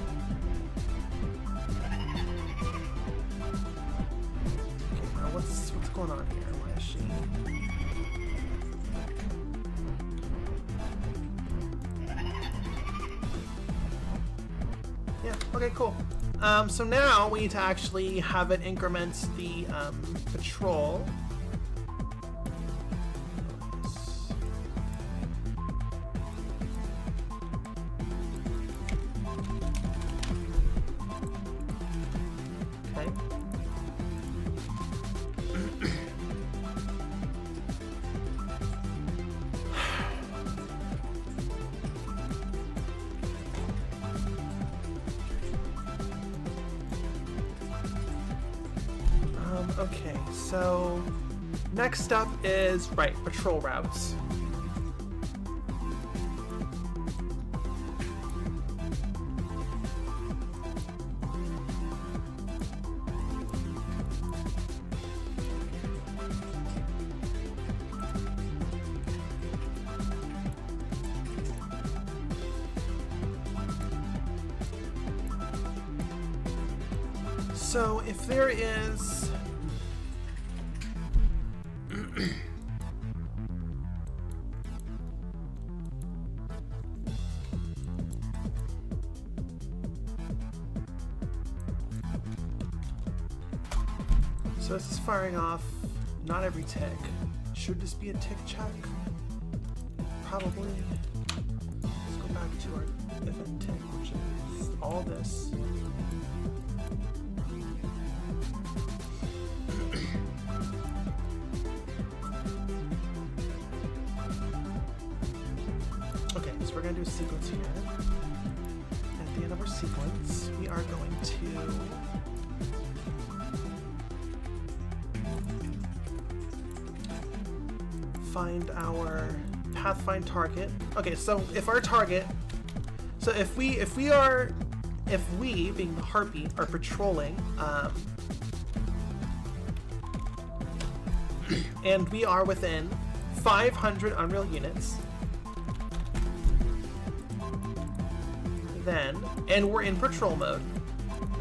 now what's going on here? Why is she? Yeah, okay, cool. So now we need to actually have it increment the patrol. Okay, so next up is, right, patrol routes. So if there is... So this is firing off not every tick. Should this be a tick check? Probably. Let's go back to our event tick, which is all this. Okay, so we're going to do a sequence here. At the end of our sequence, we are going to find our pathfind target. Okay, so if our target, so if we being the harpy are patrolling, and we are within 500 Unreal units, then, and we're in patrol mode,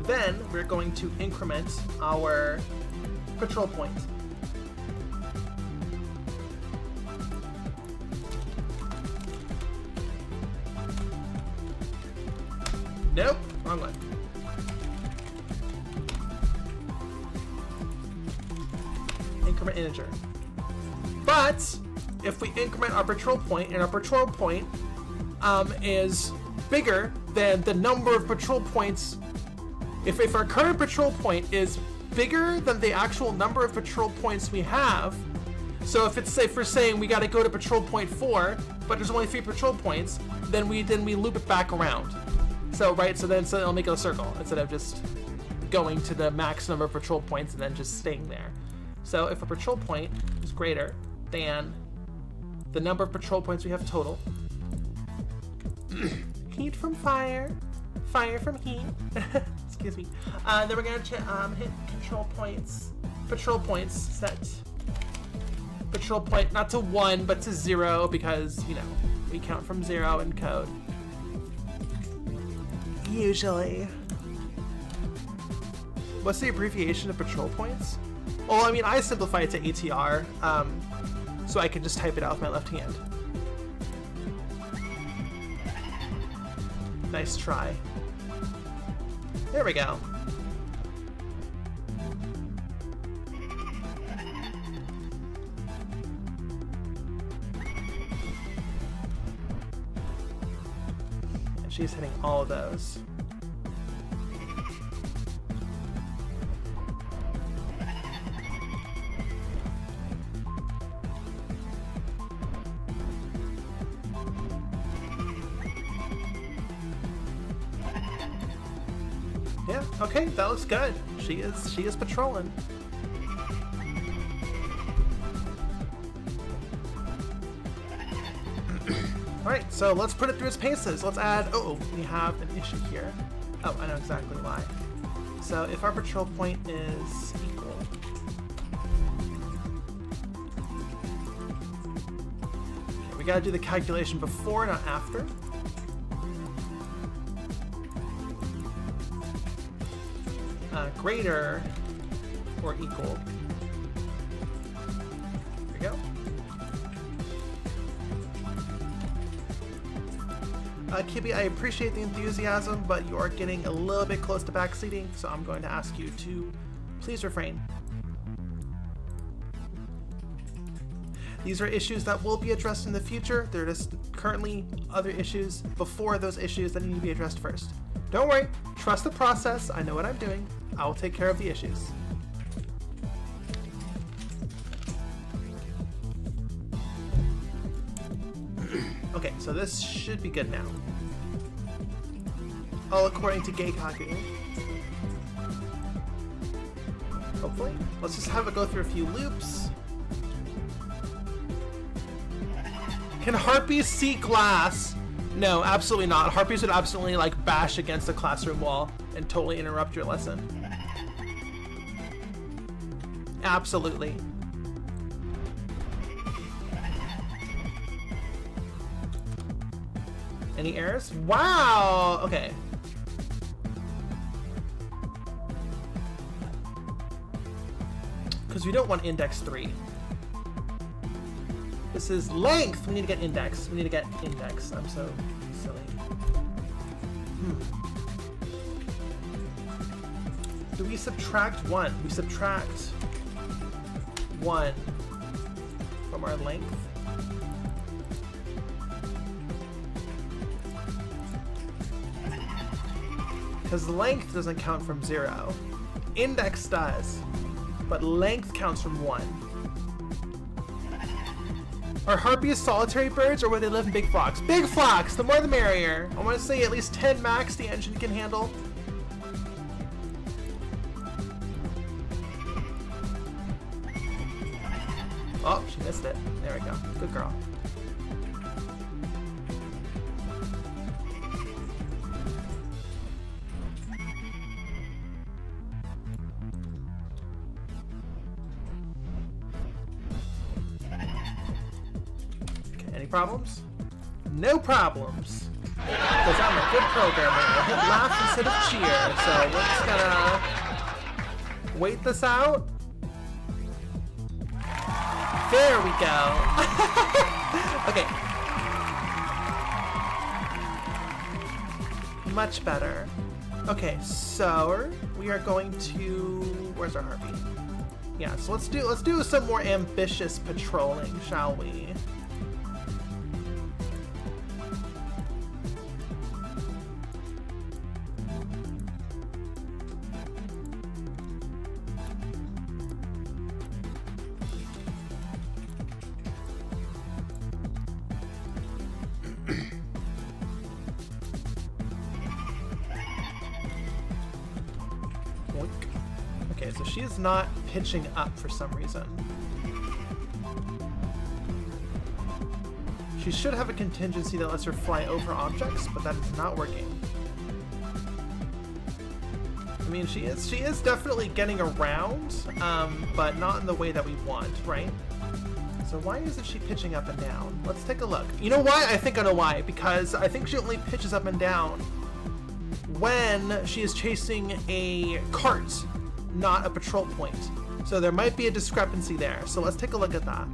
then we're going to increment our patrol point. Nope, wrong one. Increment integer. But if we increment our patrol point, and our patrol point is bigger than the number of patrol points, if our current patrol point is bigger than the actual number of patrol points we have, so if we're saying we got to go to patrol point 4, but there's only 3 patrol points, then we loop it back around. So it'll make it a circle instead of just going to the max number of patrol points and then just staying there. So if a patrol point is greater than the number of patrol points we have total, heat from fire, fire from heat, excuse me, then we're going to hit patrol points, set patrol point not to 1 but to 0 because, you know, we count from 0 in code. Usually. What's the abbreviation of patrol points? Well, I mean, I simplify it to ATR, so I can just type it out with my left hand. Nice try. There we go. And she's hitting all of those. Yeah, okay, that looks good. She is patrolling. Alright, so let's put it through its paces. Let's add, we have an issue here. Oh, I know exactly why. So if our patrol point is equal, okay, we gotta do the calculation before, not after. Greater or equal. There we go. Kibby, I appreciate the enthusiasm, but you are getting a little bit close to backseating, so I'm going to ask you to please refrain. These are issues that will be addressed in the future. There are just currently other issues before those issues that need to be addressed first. Don't worry, trust the process. I know what I'm doing. I will take care of the issues. Okay, so this should be good now. All according to Geikaku. Hopefully. Let's just have it go through a few loops. Can harpies see glass? No, absolutely not. Harpies would absolutely bash against the classroom wall and totally interrupt your lesson. Absolutely. Any errors? Wow! Okay. Because we don't want index 3. This is length! We need to get index. We need to get index. I'm so silly. Do we subtract 1? We subtract 1 from our length. Because length doesn't count from 0. Index does, but length counts from 1. Are harpies solitary birds, or would they live in big flocks? Big flocks! The more the merrier. I want to say at least 10 max the engine can handle. Oh, she missed it. There we go. Good girl. Okay, any problems? No problems. Because I'm a good programmer. I hit laugh instead of cheer. So we're just gonna wait this out. There we go. Okay. Much better. Okay, so we are going to, where's our harpy? Yeah, so let's do some more ambitious patrolling, shall we? Okay, so she is not pitching up for some reason. She should have a contingency that lets her fly over objects, but that is not working. I mean, she is definitely getting around, but not in the way that we want, right? So why isn't she pitching up and down? Let's take a look. You know why? I think I know why. Because I think she only pitches up and down when she is chasing a cart, not a patrol point. So there might be a discrepancy there. So let's take a look at that.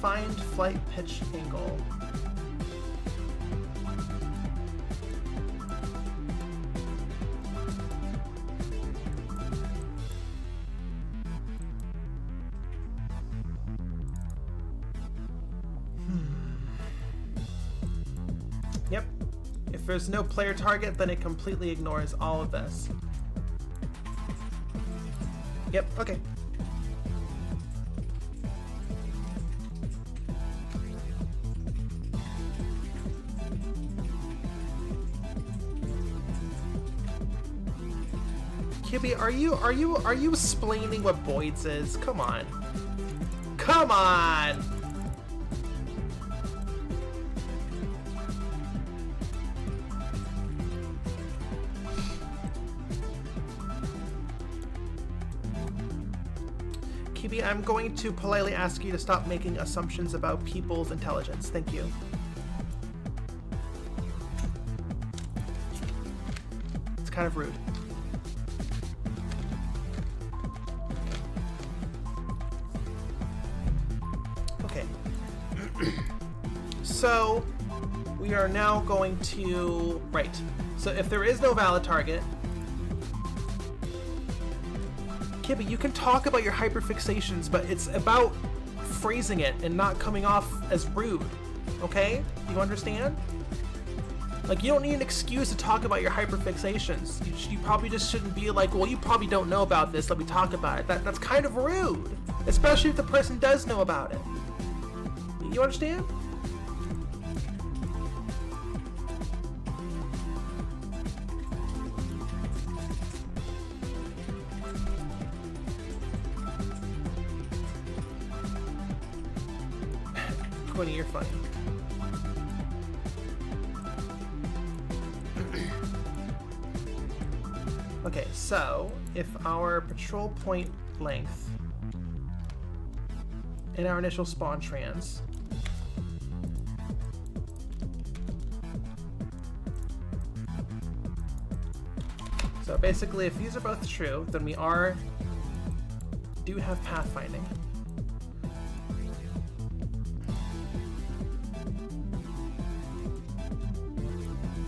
Find flight pitch angle. Yep. If there's no player target, then it completely ignores all of this. Yep, okay. Kibby, are you explaining what Boyd's is? Come on. Come on! Kibby, I'm going to politely ask you to stop making assumptions about people's intelligence. Thank you. It's kind of rude. So we are now going to, right, so if there is no valid target, Kibby, you can talk about your hyperfixations, but it's about phrasing it and not coming off as rude, okay? You understand? Like, you don't need an excuse to talk about your hyperfixations. You probably just shouldn't be like, well, you probably don't know about this, let me talk about it. That's kind of rude, especially if the person does know about it. You understand? Quinny, you're funny. Okay, so if our patrol point length in our initial spawn trans so basically if these are both true, then we do have pathfinding.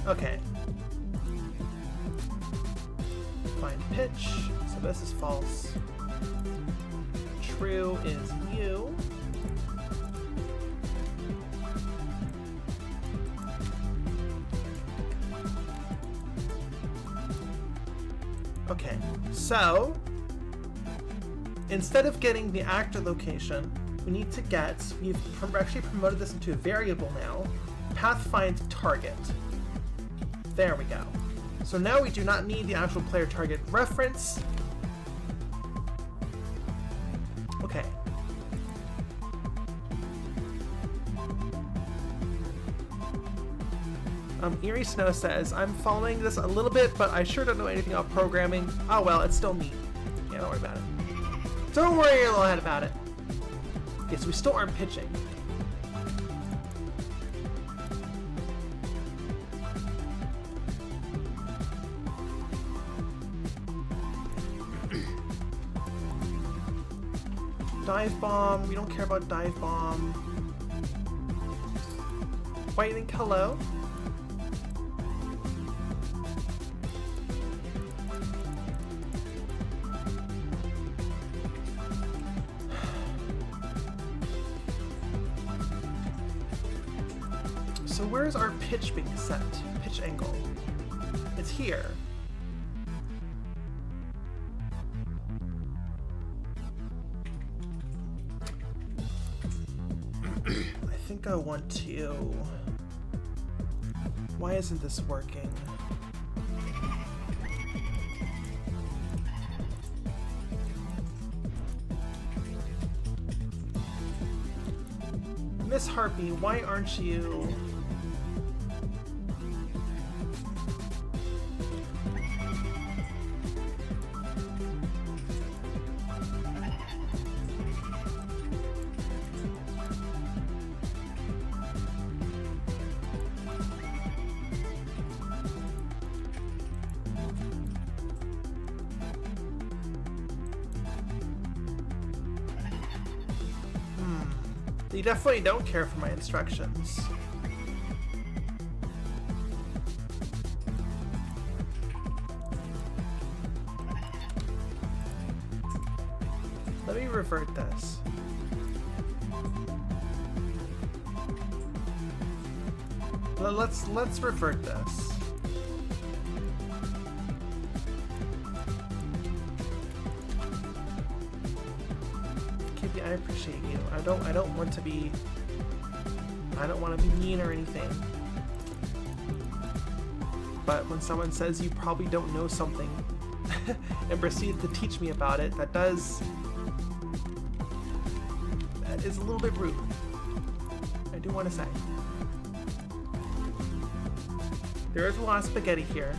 Okay. Find pitch. So this is false. True is you. Okay, so instead of getting the actor location, we need to get, we've actually promoted this into a variable now, pathfind target. There we go. So now we do not need the actual player target reference. Okay. Eerie Snow says, I'm following this a little bit, but I sure don't know anything about programming. Oh well, it's still neat. Yeah, don't worry about it. Don't worry your little head about it. Okay, so we still aren't pitching. Dive bomb, we don't care about dive bomb. Lightning, hello. So where's our pitch being set? Pitch angle. It's here. I think I want to... Why isn't this working? Miss Harpy, why aren't you... You definitely don't care for my instructions. Let me revert this. Let's revert this. I appreciate you. I don't want to be mean or anything. But when someone says you probably don't know something and proceed to teach me about it, that is a little bit rude. I do want to say. There is a lot of spaghetti here.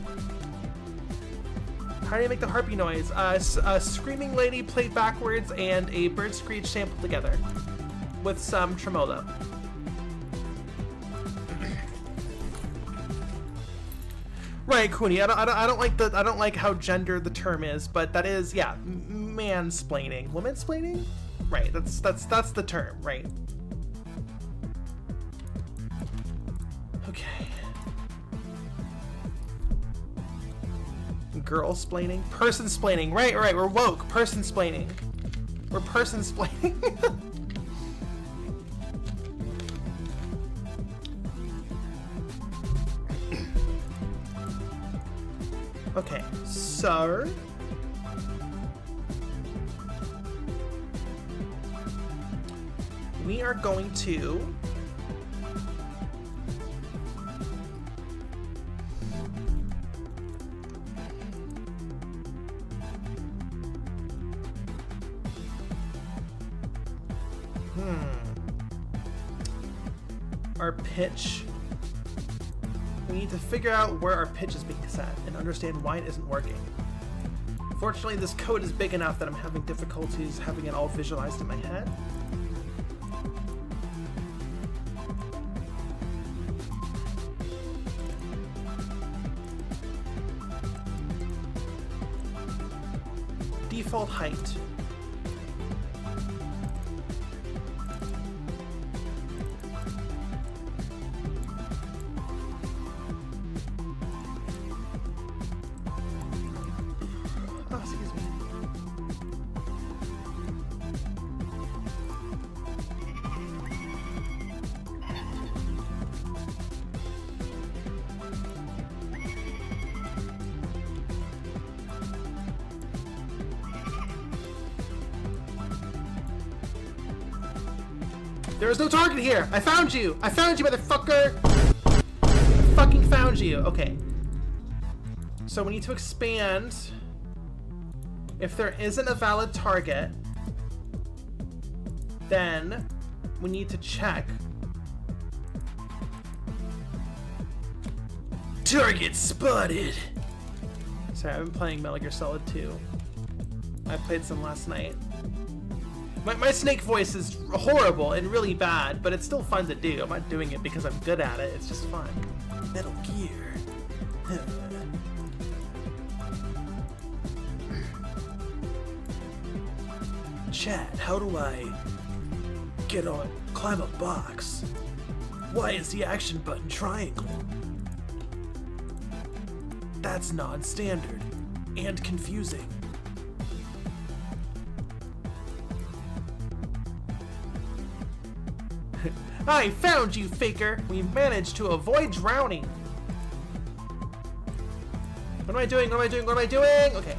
How do you make the harpy noise? A screaming lady played backwards and a bird screech sampled together with some tremolo. Right, Cooney. I don't like how gendered the term is, but that is, yeah, mansplaining. Womansplaining? Right. That's the term, right? Okay. Girl-splaining? Person-splaining. Right, we're woke. Person-splaining. We're person-splaining. Okay, so... we are going to... our pitch. We need to figure out where our pitch is being set and understand why it isn't working. Fortunately, this code is big enough that I'm having difficulties having it all visualized in my head. Default height. There is no target here! I found you! I found you, motherfucker! I fucking found you! Okay. So we need to expand. If there isn't a valid target, then we need to check. Target spotted! Sorry, I've been playing Metal Gear Solid 2. I played some last night. My snake voice is horrible and really bad, but it's still fun to do. I'm not doing it because I'm good at it, it's just fun. Metal Gear. Chat, how do I climb a box? Why is the action button triangle? That's non-standard and confusing. I found you, faker! We managed to avoid drowning. What am I doing? What am I doing? What am I doing? Okay.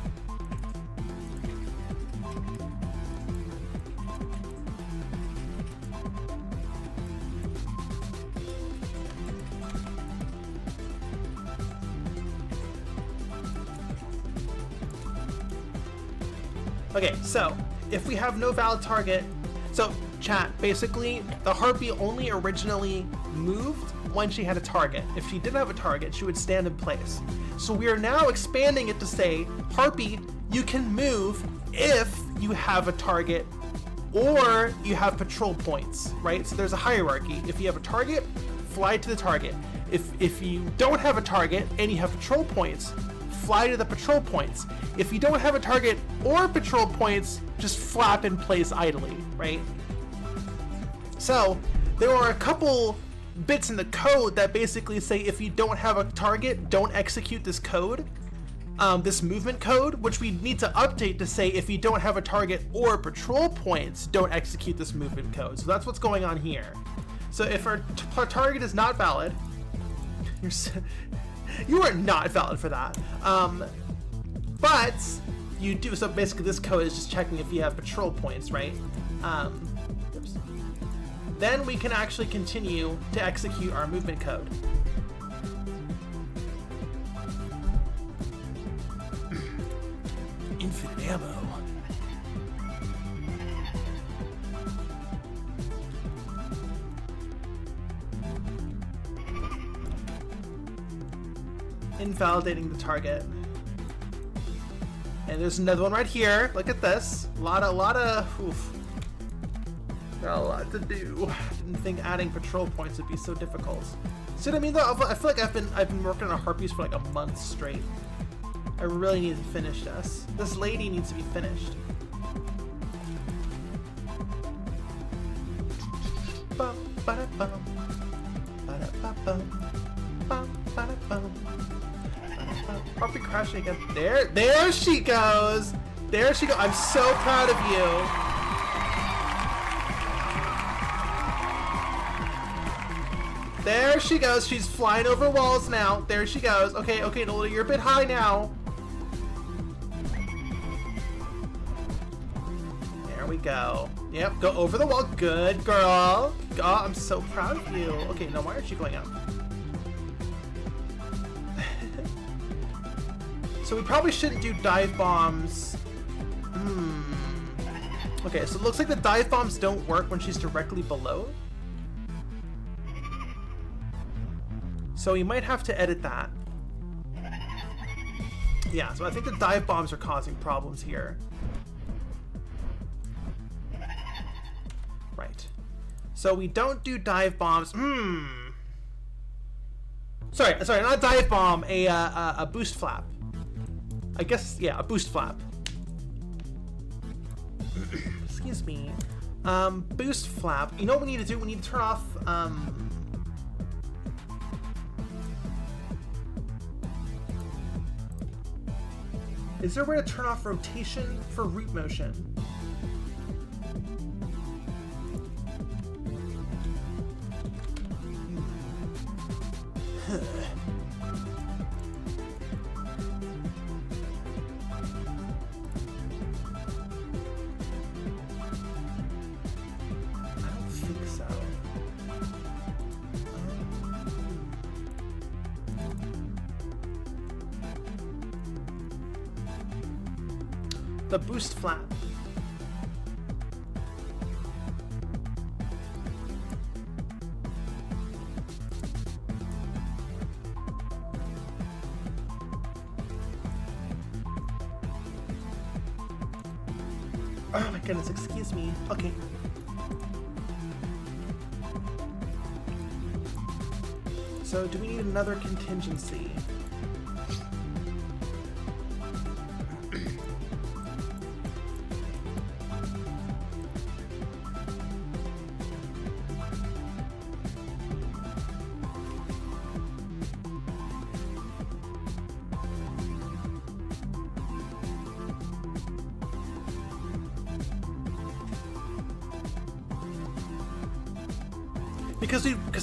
Okay, so if we have no valid target, so chat, basically the harpy only originally moved when she had a target. If she didn't have a target, she would stand in place. So we are now expanding it to say, harpy, you can move if you have a target or you have patrol points, right? So there's a hierarchy. If you have a target, fly to the target. If you don't have a target and you have patrol points, fly to the patrol points. If you don't have a target or patrol points, just flap in place idly, right? So there are a couple bits in the code that basically say if you don't have a target, don't execute this code, this movement code, which we need to update to say if you don't have a target or patrol points, don't execute this movement code. So that's what's going on here. So if our target is not valid, you are not valid for that. But you do, so basically this code is just checking if you have patrol points, right? Then we can actually continue to execute our movement code. Infinite ammo. Invalidating the target. And there's another one right here. Look at this. A lot of, oof. Got a lot to do. Didn't think adding patrol points would be so difficult. See what I mean though? I feel like I've been working on harpies for like a month straight. I really need to finish this. This lady needs to be finished. Harpy crashing again. There she goes. There she goes. I'm so proud of you. There she goes. She's flying over walls now. There she goes. Okay, Nola, you're a bit high now. There we go. Yep, go over the wall. Good girl. Oh, I'm so proud of you. Okay, now why is she going up? So we probably shouldn't do dive bombs. Okay, so it looks like the dive bombs don't work when she's directly below. So we might have to edit that. Yeah, so I think the dive bombs are causing problems here. Right. So we don't do dive bombs. Sorry, not a dive bomb, a boost flap. I guess, yeah, a boost flap. Excuse me. Boost flap. You know what we need to do? We need to turn off, is there a way to turn off rotation for root motion? I don't think so. the boost flap. Oh my goodness, excuse me. Okay. So, do we need another contingency?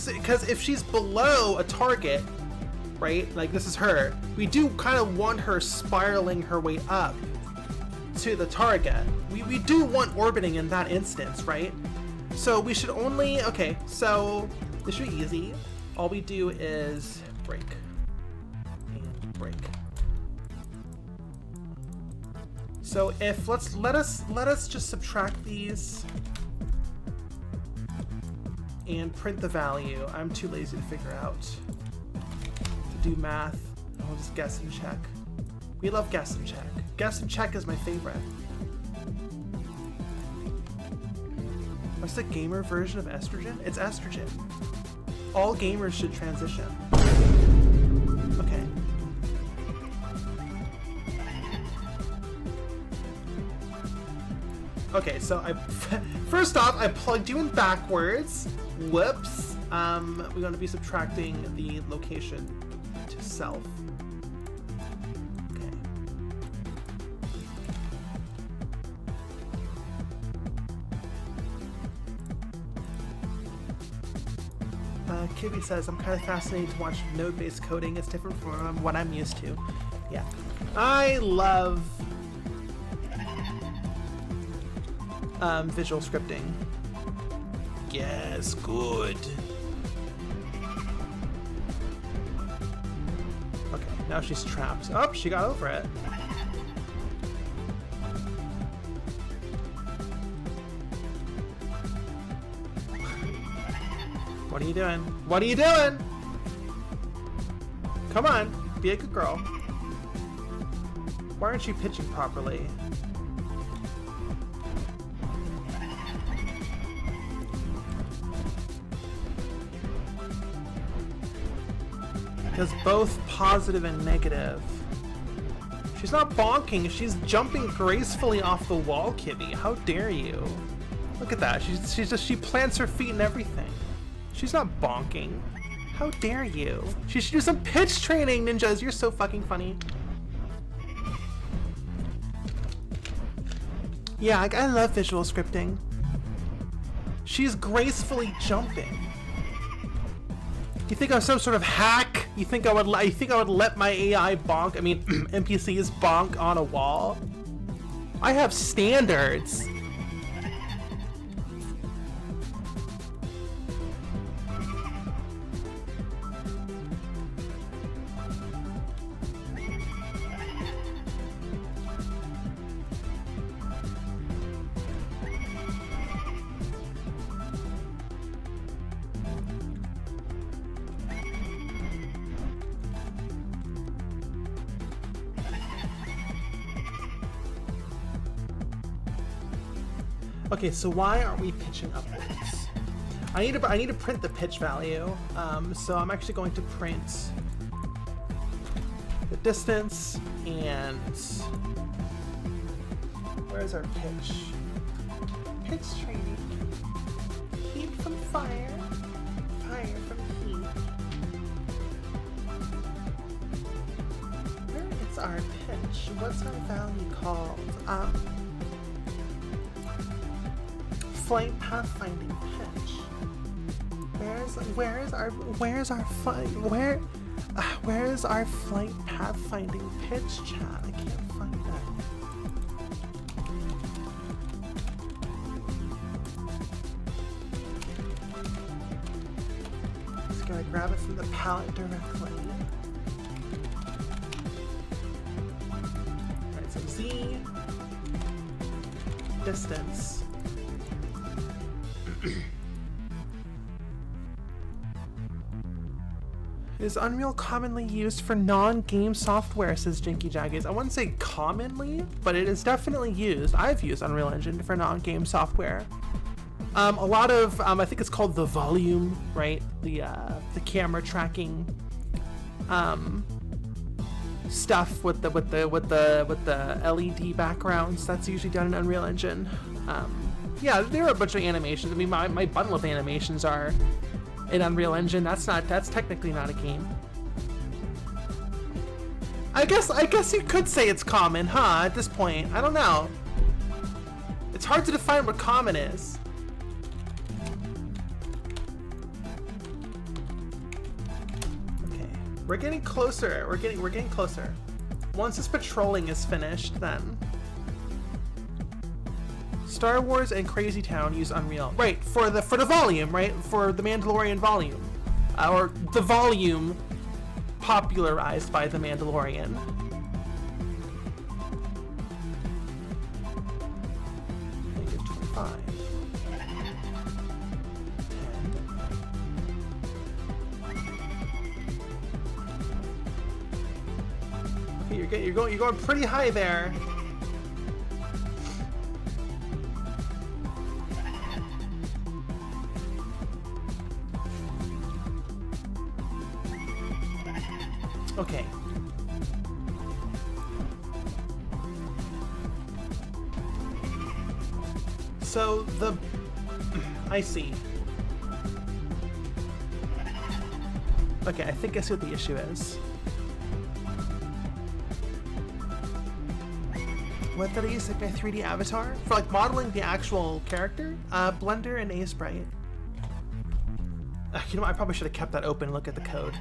Because if she's below a target, right, like this is her, we do kind of want her spiraling her way up to the target. We do want orbiting in that instance, right? So we should only, okay, so this should be easy. All we do is break and break. So if let us just subtract these and print the value. I'm too lazy to figure out, to do math. I'll just guess and check. We love guess and check. Guess and check is my favorite. What's the gamer version of estrogen? It's estrogen. All gamers should transition. Okay. Okay, so first off, I plugged you in backwards. Whoops. We're going to be subtracting the location to self. Okay. Kibby says, I'm kind of fascinated to watch node-based coding. It's different from what I'm used to. Yeah. I love visual scripting. Yes, good. Okay, now she's trapped. Oh, she got over it. What are you doing? What are you doing? Come on, be a good girl. Why aren't you pitching properly? Because both positive and negative. She's not bonking, she's jumping gracefully off the wall, Kibby. How dare you? Look at that. She plants her feet and everything. She's not bonking. How dare you? She should do some pitch training, ninjas. You're so fucking funny. Yeah, I love visual scripting. She's gracefully jumping. You think I'm some sort of hack? You think I would let my AI bonk? I mean, NPCs bonk on a wall? I have standards. Okay, so why aren't we pitching upwards? I need to print the pitch value. So I'm actually going to print the distance and where's our pitch? Pitch training. Heat from fire, fire from heat. Where is our pitch? What's our value called? Flight pathfinding pitch. Where is our flight pathfinding pitch, chat? I can't find that. Just gonna grab it from the palette directly. Alright, so Z distance. Is Unreal commonly used for non-game software, says Jinky Jaggies. I wouldn't say commonly, but it is definitely used. I've used Unreal Engine for non-game software. A lot of, I think it's called the volume, right? The camera tracking stuff with the LED backgrounds. That's usually done in Unreal Engine. Yeah, there are a bunch of animations. I mean, my bundle of animations are in Unreal Engine. That's technically not a game. I guess you could say it's common, huh? At this point, I don't know. It's hard to define what common is. Okay, we're getting closer. We're getting closer. Once this patrolling is finished, then Star Wars and Crazy Town use Unreal. Right, for the volume, right? For the Mandalorian volume. Or the volume popularized by the Mandalorian. -25. 10. Okay, you're going pretty high there. Okay. So I see. Okay, I think I see what the issue is. What did I use like my 3D avatar? For like modeling the actual character? Blender and Sprite. You know what, I probably should have kept that open and look at the code.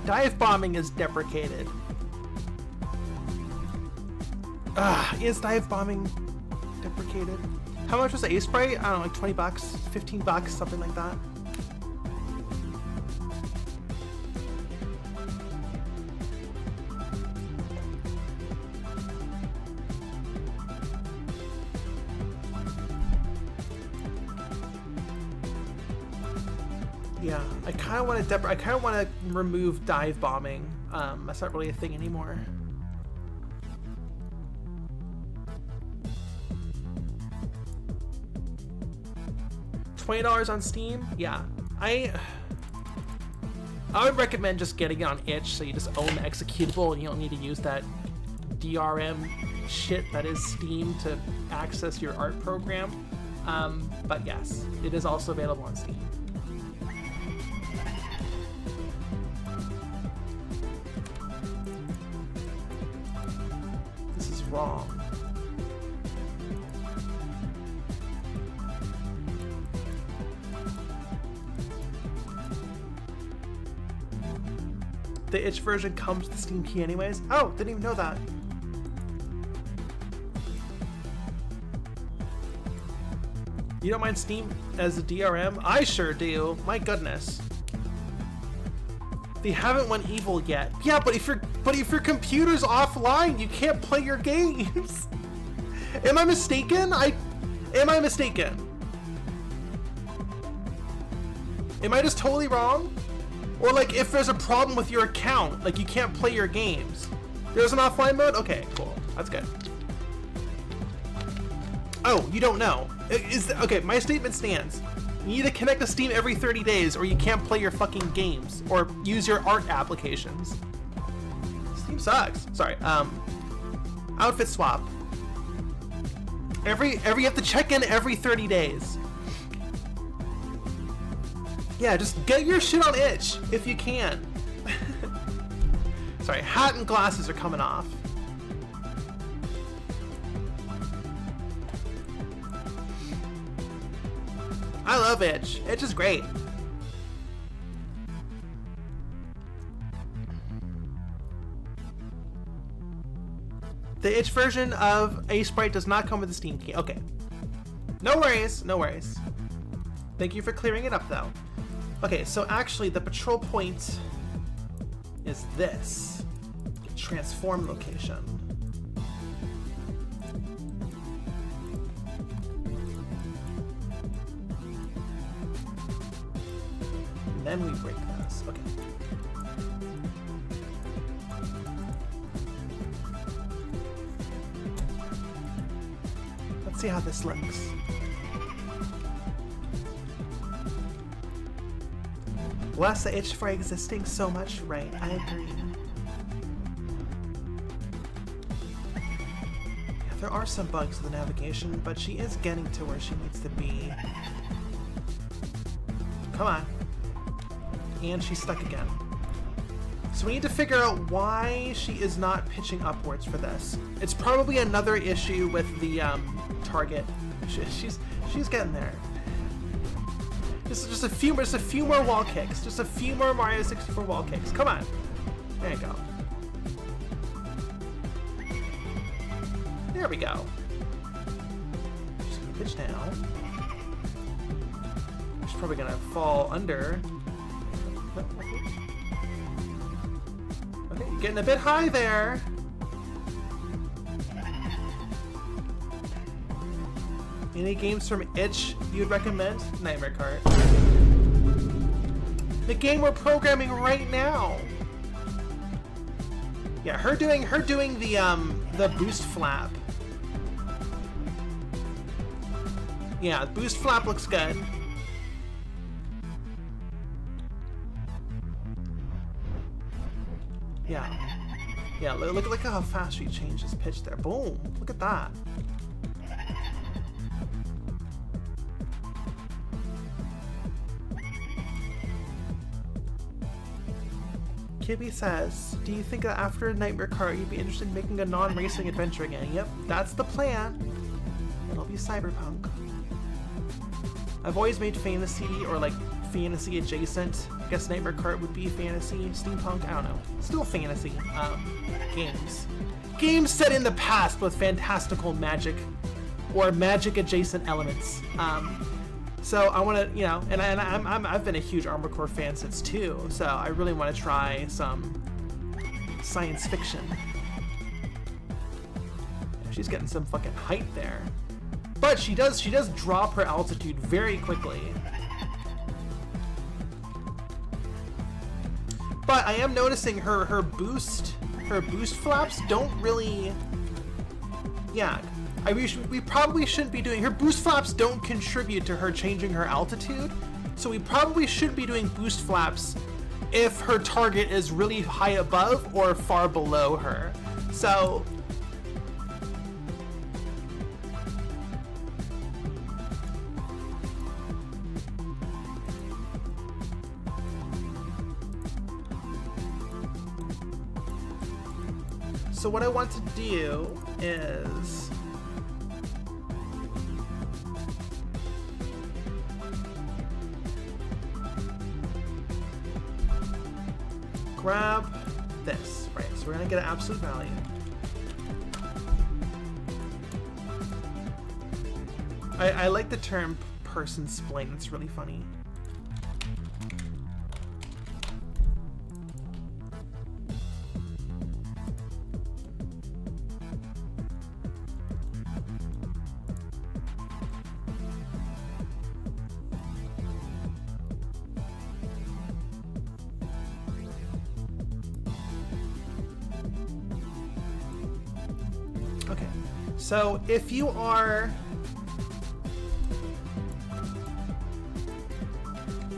Dive bombing is deprecated. Is dive bombing deprecated? How much was the Sprite? I don't know, like 20 bucks, 15 bucks, something like that. Yeah, I kind of want to remove dive bombing. That's not really a thing anymore. $20 on Steam? Yeah, I would recommend just getting it on itch, so you just own the executable and you don't need to use that DRM shit that is Steam to access your art program. But yes, it is also available on Steam. Wrong. The itch version comes with the Steam key anyways? Oh, didn't even know that. You don't mind Steam as a DRM? I sure do. My goodness. They haven't went evil yet. Yeah, but if your computer's offline, you can't play your games. Am I mistaken? Am I mistaken? Am I just totally wrong? Or like if there's a problem with your account, like you can't play your games. There's an offline mode? Okay, cool. That's good. Oh, you don't know. Okay, my statement stands. You need to connect to Steam every 30 days or you can't play your fucking games or use your art applications. Steam sucks. Sorry. Outfit swap. You have to check in every 30 days. Yeah, just get your shit on itch if you can. Sorry, hat and glasses are coming off. I love itch. Itch is great. The itch version of A Sprite does not come with the Steam key. Okay. No worries, no worries. Thank you for clearing it up though. Okay, so actually the patrol point is this. Transform location. And then we break this. Okay. Let's see how this looks. Bless the itch for existing so much, right? I agree. Yeah, there are some bugs with the navigation, but she is getting to where she needs to be. Come on. And she's stuck again. So we need to figure out why she is not pitching upwards for this. It's probably another issue with the target. She's getting there. Just a few more wall kicks. Just a few more Mario 64 wall kicks. Come on. There you go. There we go. Just gonna pitch down. She's probably gonna fall under. Okay, getting a bit high there. Any games from itch you'd recommend? Nightmare Kart. The game we're programming right now. Yeah, her doing the boost flap. Yeah, boost flap looks good. Yeah, look at how fast she changed his pitch there. Boom! Look at that. Kibby says, do you think that after Nightmare Kart you'd be interested in making a non-racing adventure again? Yep, that's the plan. It'll be cyberpunk. I've always made fantasy or like fantasy adjacent. I guess Nightmare Kart would be fantasy, steampunk, I don't know. Still fantasy games. Games set in the past with fantastical magic or magic adjacent elements. So I want to, you know, and I've been a huge Armored Core fan since 2, so I really want to try some science fiction. She's getting some fucking height there, but she does drop her altitude very quickly. But I am noticing her boost flaps don't really, yeah. We probably shouldn't be doing, her boost flaps don't contribute to her changing her altitude, so we probably should be doing boost flaps if her target is really high above or far below her. So what I want to do is grab this, right? So we're gonna get an absolute value. I like the term person spline, it's really funny. So if you are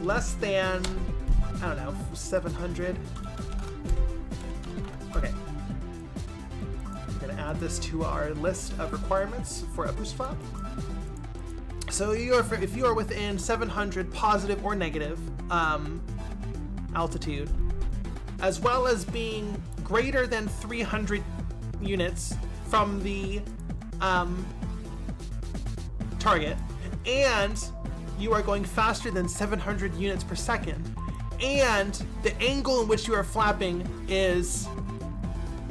less than, I don't know, 700. Okay. I'm gonna add this to our list of requirements for a boost flap. So if you are within 700 positive or negative altitude, as well as being greater than 300 units from the target, and you are going faster than 700 units per second, and the angle in which you are flapping is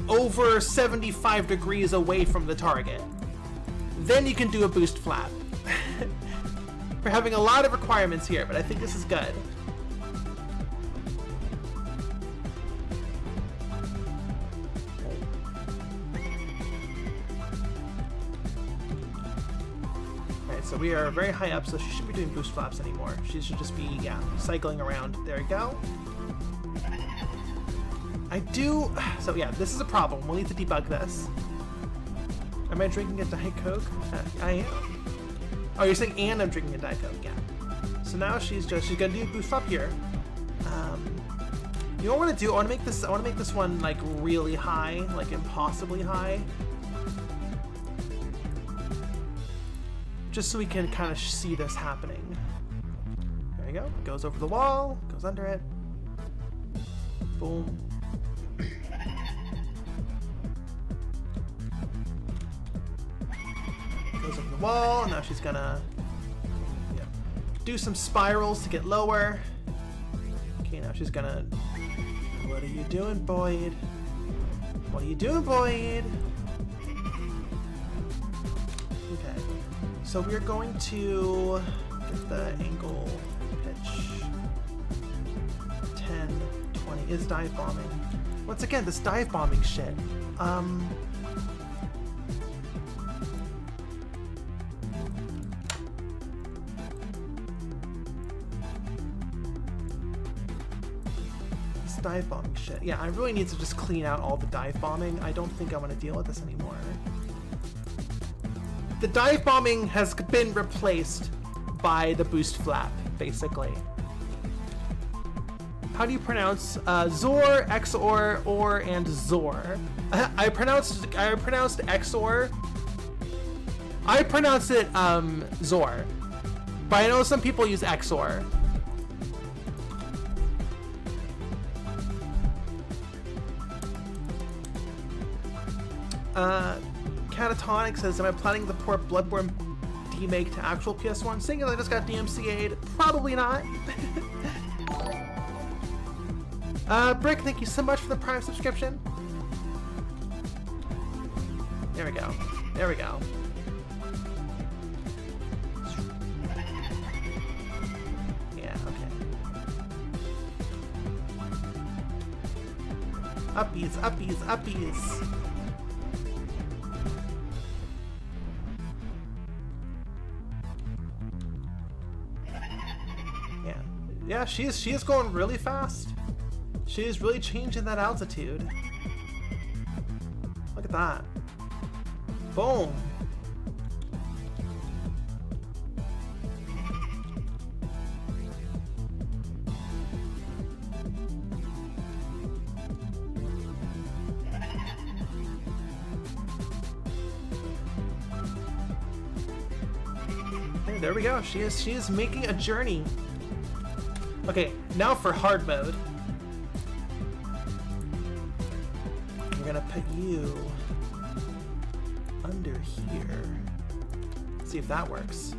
over 75 degrees away from the target, then you can do a boost flap. We're having a lot of requirements here, but I think this is good. So we are very high up, so she shouldn't be doing boost flaps anymore. She should just be, yeah, cycling around. There we go. So yeah, this is a problem. We'll need to debug this. Am I drinking a Diet Coke? I am. Oh, you're saying and I'm drinking a Diet Coke, yeah. So now she's gonna do boost flap here. You know what I want to do? I want to make this one like really high, like impossibly high. Just so we can kind of see this happening. There you go. Goes over the wall, goes under it. Boom. Goes over the wall. Now she's gonna do some spirals to get lower. Okay, now she's gonna... What are you doing, Boyd? What are you doing, Boyd? Okay. So we're going to get the angle pitch 10, 20. Is dive bombing. Once again, this dive bombing shit. This dive bombing shit. Yeah, I really need to just clean out all the dive bombing. I don't think I want to deal with this anymore. The dive bombing has been replaced by the boost flap, basically. How do you pronounce Zor, Exor, or, and Zor? I pronounced Exor. I pronounce it Zor, but I know some people use Exor. Catatonic says, am I planning the poor Bloodborne demake to actual PS1? Seeing as I just got DMCA'd, probably not. Brick, thank you so much for the Prime subscription. There we go. There we go. Yeah, okay. Uppies, uppies, uppies. Yeah, she is going really fast. She is really changing that altitude. Look at that. Boom. Hey, there we go. She is making a journey. Okay, now for hard mode. We're gonna put you under here. See if that works.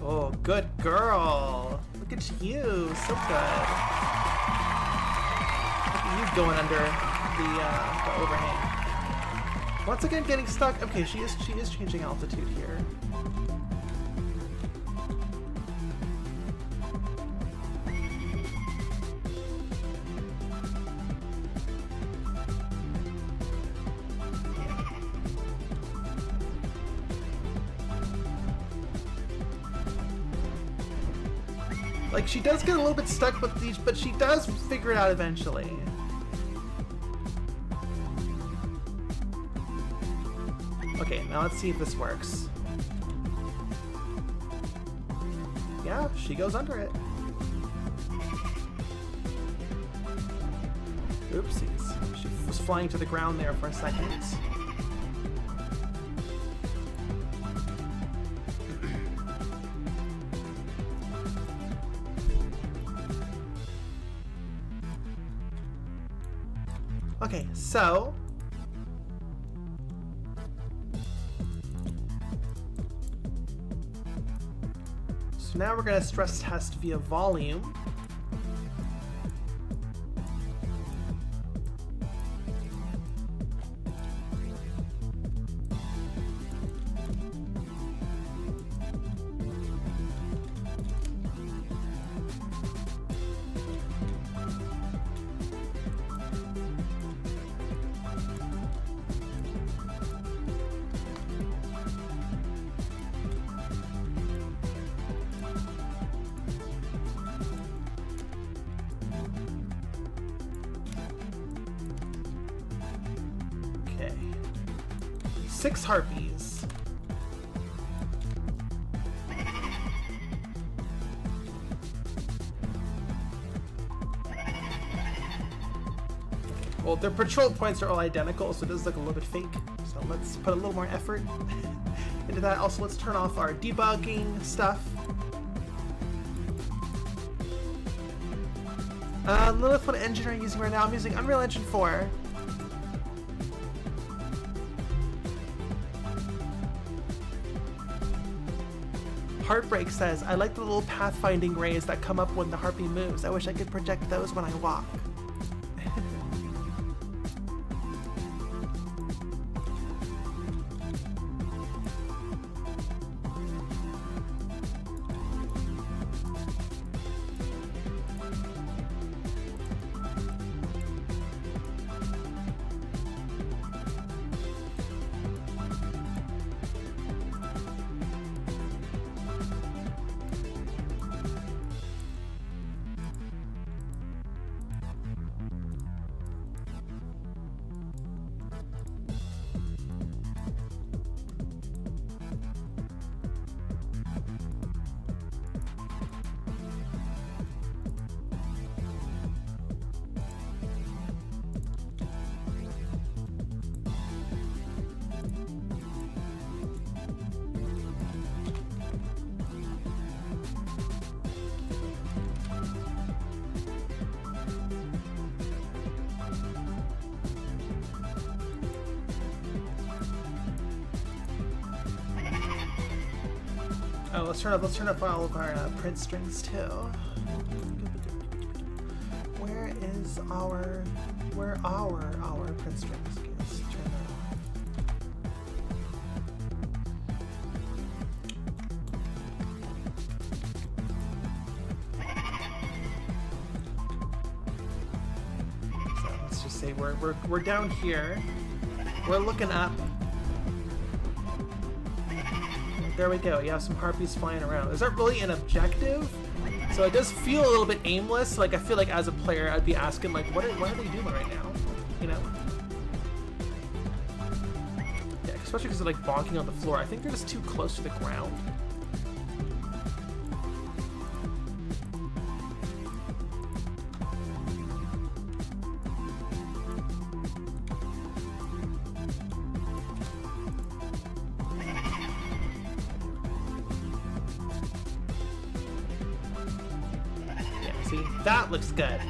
Oh, good girl. Look at you, so good. Look at you going under the overhang. Once again, getting stuck. Okay, she is changing altitude here. Like, she does get a little bit stuck with these, but she does figure it out eventually. Okay, now let's see if this works. Yeah, she goes under it. Oopsies. She was flying to the ground there for a second. Okay, so now we're going to stress test via volume. Okay. 6 harpies. Well, their patrol points are all identical, so it does look a little bit fake. So let's put a little more effort into that. Also, let's turn off our debugging stuff. Lilith, what engine are you using right now? I'm using Unreal Engine 4. Heartbreak says, I like the little pathfinding rays that come up when the harpy moves. I wish I could project those when I walk. Oh, let's turn up all of our print strings too. Where are our print strings? Okay, let's turn that off. So let's just say we're down here. We're looking up. There we go. You have some harpies flying around. Is that really an objective? So it does feel a little bit aimless. Like I feel like as a player, I'd be asking like, what are they doing right now? You know? Yeah, especially because they're like bonking on the floor. I think they're just too close to the ground. See, that looks good.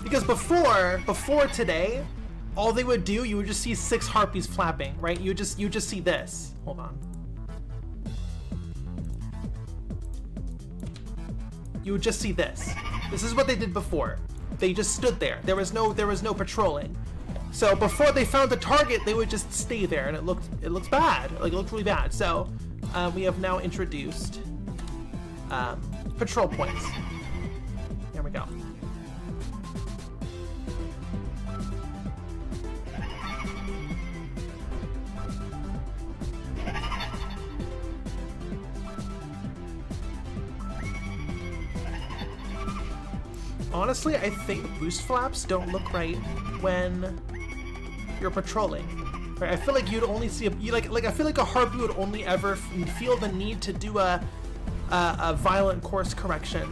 Because before today, all they would do, you would just see 6 harpies flapping, right? You just see this. Hold on. You would just see this. This is what they did before. They just stood there. There was no patrolling. So before they found the target, they would just stay there, and it looks bad. Like it looked really bad. So we have now introduced patrol points. There we go. Honestly, I think boost flaps don't look right when you're patrolling. Right? I feel like you'd only see I feel like a harpy would only ever feel the need to do a violent course correction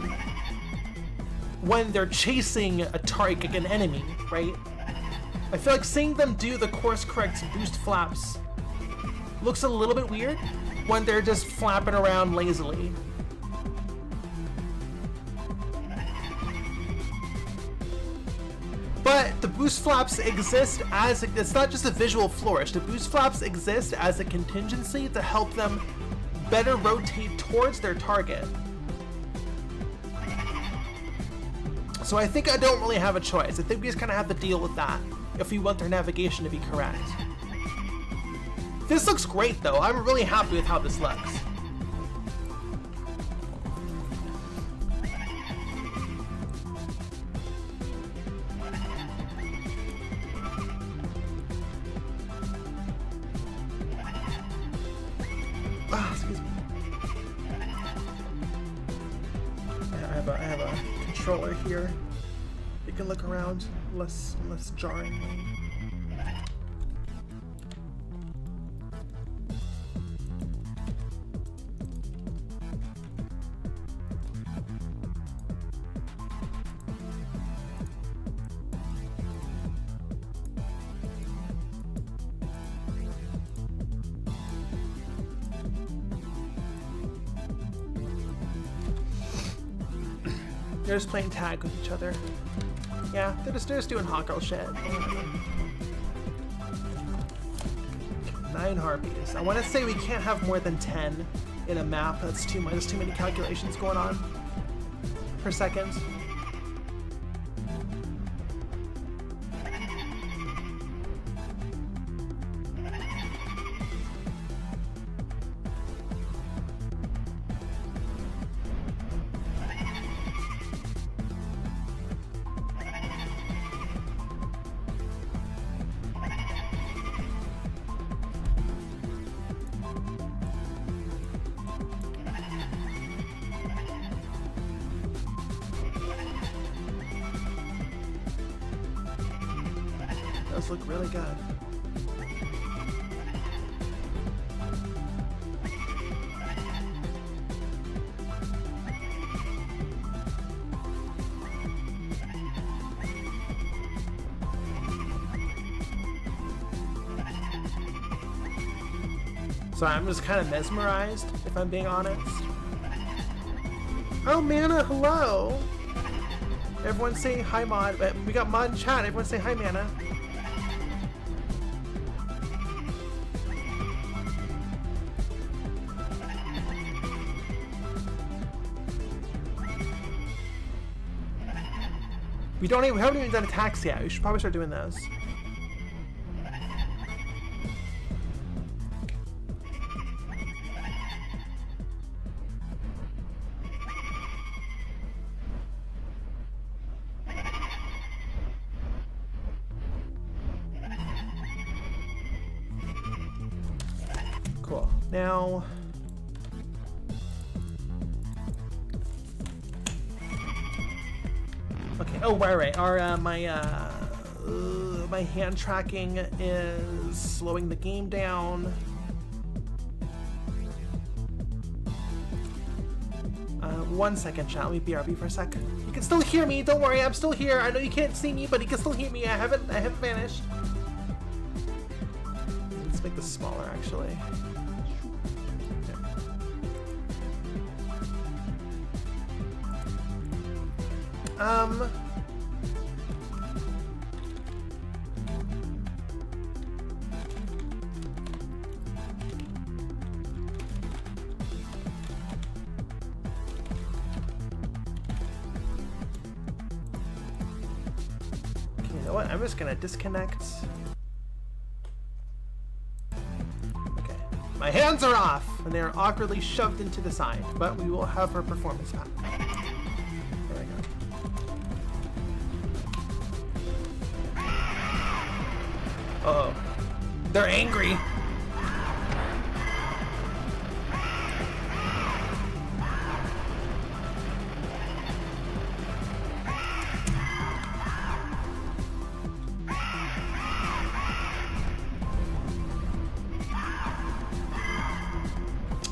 when they're chasing a target, like an enemy, right? I feel like seeing them do the course correct boost flaps looks a little bit weird when they're just flapping around lazily. But the boost flaps exist as it's not just a visual flourish. The boost flaps exist as a contingency to help them better rotate towards their target. So I think I don't really have a choice. I think we just kind of have to deal with that if we want their navigation to be correct. This looks great though. I'm really happy with how this looks. I have a controller here. You can look around less jarringly. They're just playing tag with each other. Yeah, they're just doing hot girl shit. 9 harpies. I want to say we can't have more than 10 in a map. That's too much. There's too many calculations going on per second. Those look really good. So I'm just kind of mesmerized, if I'm being honest. Oh, Mana, hello! Everyone say hi, Mod. We got Mod in chat. Everyone say hi, Mana. We haven't even done attacks yet. We should probably start doing those. Cool. Now, okay. Oh, right. Our my hand tracking is slowing the game down. 1 second, chat. Let me BRB for a sec. You can still hear me. Don't worry, I'm still here. I know you can't see me, but you can still hear me. I haven't vanished. Let's make this smaller, actually. Okay, you know what? I'm just gonna disconnect. Okay. My hands are off, and they are awkwardly shoved into the side, but we will have our performance back. There we go. Uh-oh. They're angry.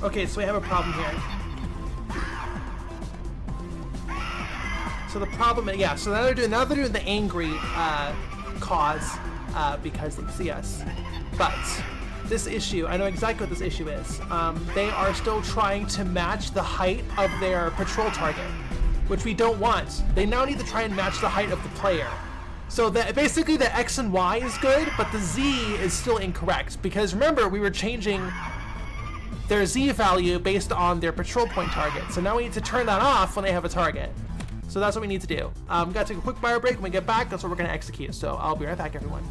Okay, so we have a problem here. So the problem, yeah. So now they're doing the angry cause because they see us. But this issue, I know exactly what this issue is. They are still trying to match the height of their patrol target, which we don't want. They now need to try and match the height of the player. So that basically the X and Y is good, but the Z is still incorrect. Because remember, we were changing their Z value based on their patrol point target. So now we need to turn that off when they have a target. So that's what we need to do. We gotta take a quick bio break. When we get back, that's what we're gonna execute. So I'll be right back, everyone.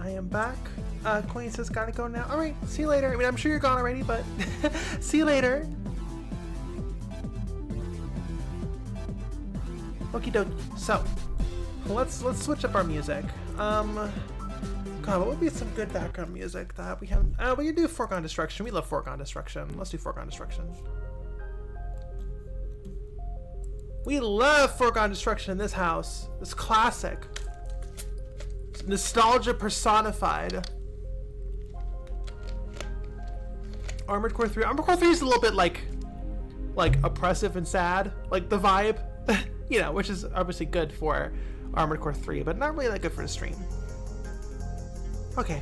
I am back. Queen says gotta go now. Alright, see you later. I mean, I'm sure you're gone already, but see you later. Okie dokie. So, let's switch up our music. God, what would be some good background music that we have? We can do Foregone Destruction. We love Foregone Destruction. Let's do Foregone Destruction. We love foregone destruction in this house. It's classic. It's nostalgia personified. Armored Core 3. Armored Core 3 is a little bit like oppressive and sad, like the vibe, you know, which is obviously good for Armored Core 3, but not really that good for the stream. Okay.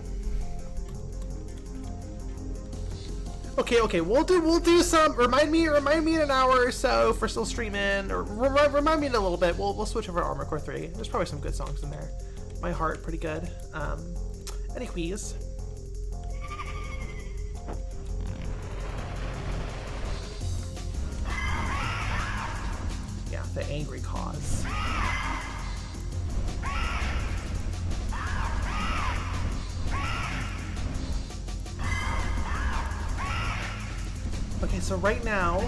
Okay, we'll do some. Remind me in an hour or so if we're still streaming, or remind me in a little bit. We'll switch over to Armored Core 3. There's probably some good songs in there. My Heart, pretty good. Anyways. Yeah, the Angry Cause. Okay, so right now,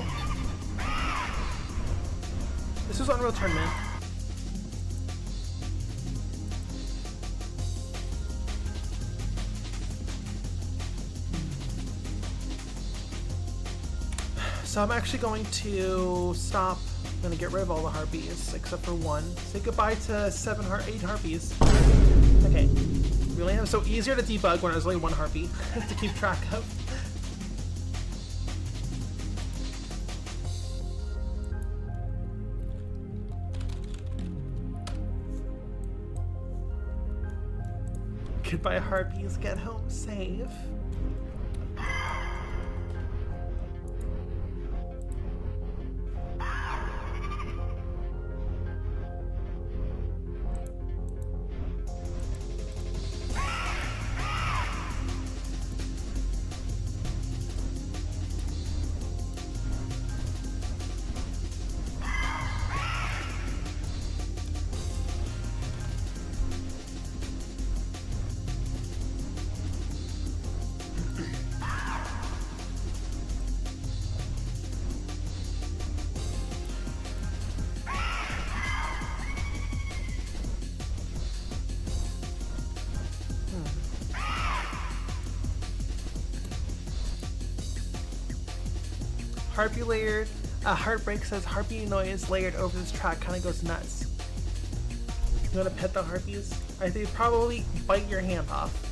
this is Unreal Tournament. So I'm actually going to stop. I'm going to get rid of all the harpies except for one. Say goodbye to 8 harpies. Okay, really? It was so easier to debug when there's only one harpy to keep track of. Goodbye, harpies. Get home safe. Harpy layered. Heartbreak says harpy noise layered over this track kind of goes nuts. You want to pet the harpies? I think probably bite your hand off.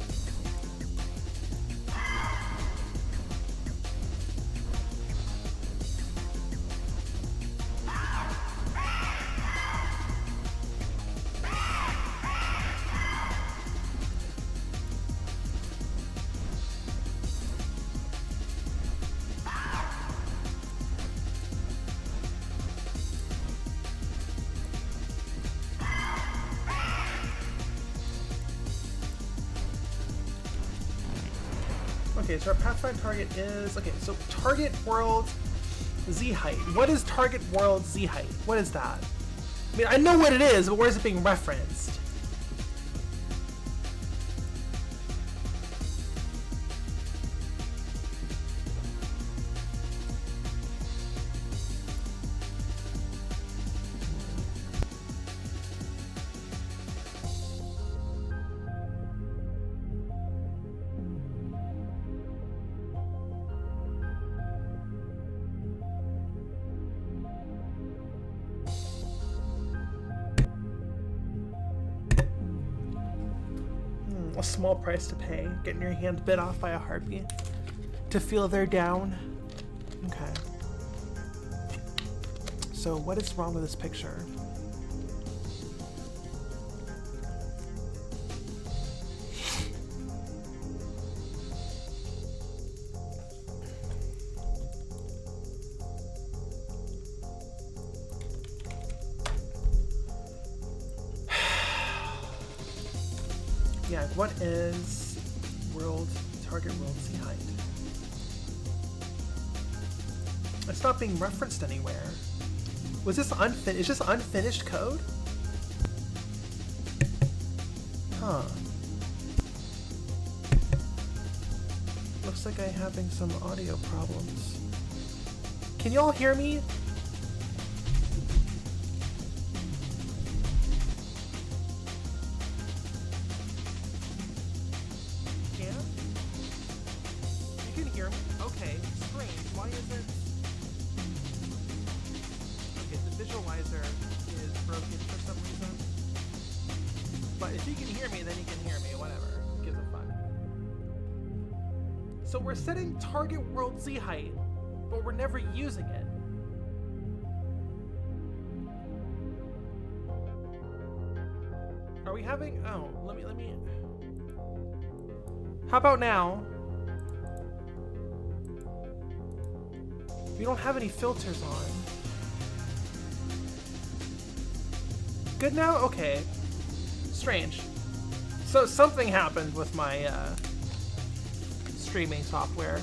Okay, so our Pathfind target is... Okay, so target world Z height. What is target world Z height? What is that? I mean, I know what it is, but where is it being referenced? A small price to pay, getting your hand bit off by a harpy to feel they're down. Okay. So what is wrong with this picture? Yeah, what is target world Z height? It's not being referenced anywhere. Was this unfinished? Is this unfinished code? Huh. Looks like I'm having some audio problems. Can you all hear me? Yeah? You can hear me? Okay, strange. Why isn't... Okay, this visualizer is broken for some reason. But if you can hear me, then you can hear me. Whatever. Who gives a fuck? So we're setting target world Z height, but we're never using it. Are we having? Oh, let me. How about now? We don't have any filters on. Good now? Okay. Strange. So something happened with my streaming software.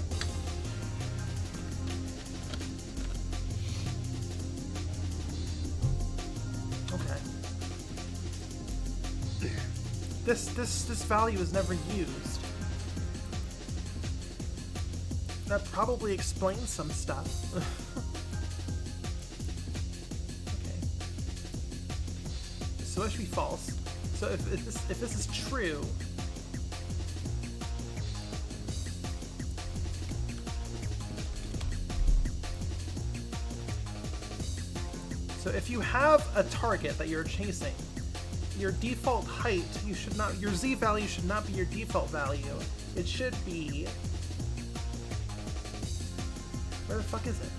Okay. This value is never used. That probably explains some stuff. Okay. So it should be false. So if this is true, so if you have a target that you're chasing, your default height, your Z value should not be your default value. It should be, where the fuck is it?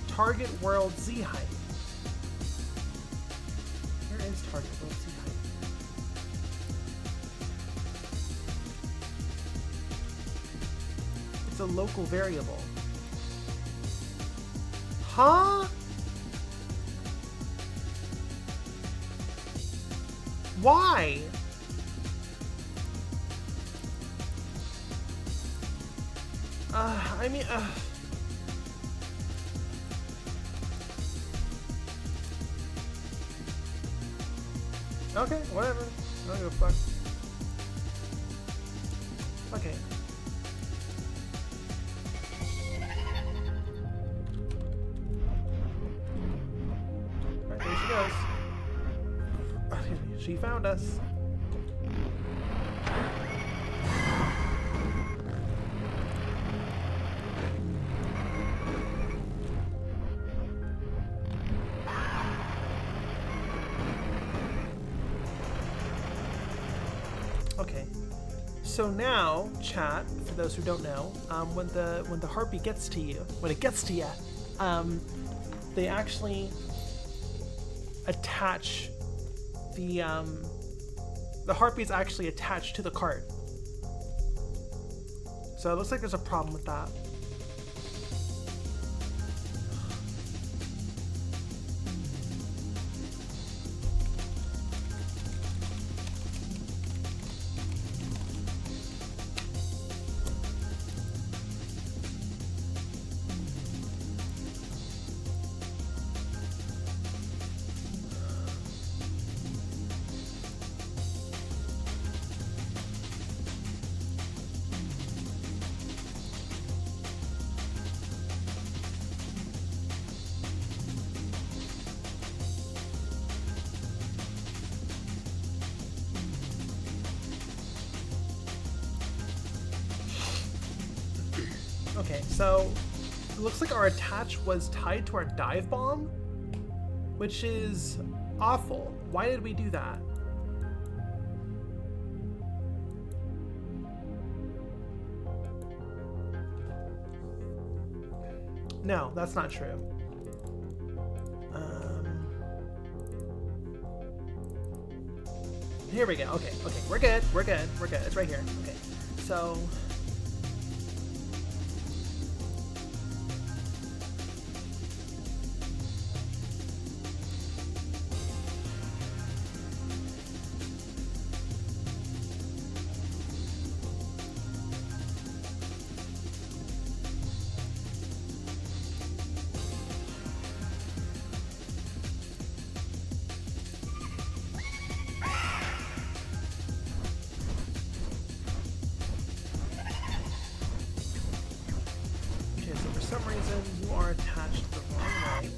Target world Z height. Where is target world Z height? It's a local variable. Huh? Why? I mean, okay, whatever. I don't give a fuck. Okay. Alright, there she goes. She found us. Okay, so now, chat, for those who don't know, when the harpy gets to you, they actually attach the harpy's actually attached to the cart. So it looks like there's a problem with that. Okay, so it looks like our attach was tied to our dive bomb, which is awful. Why did we do that? No, that's not true. Here we go. Okay, we're good. It's right here. Okay, so. For some reason, you are attached the wrong way.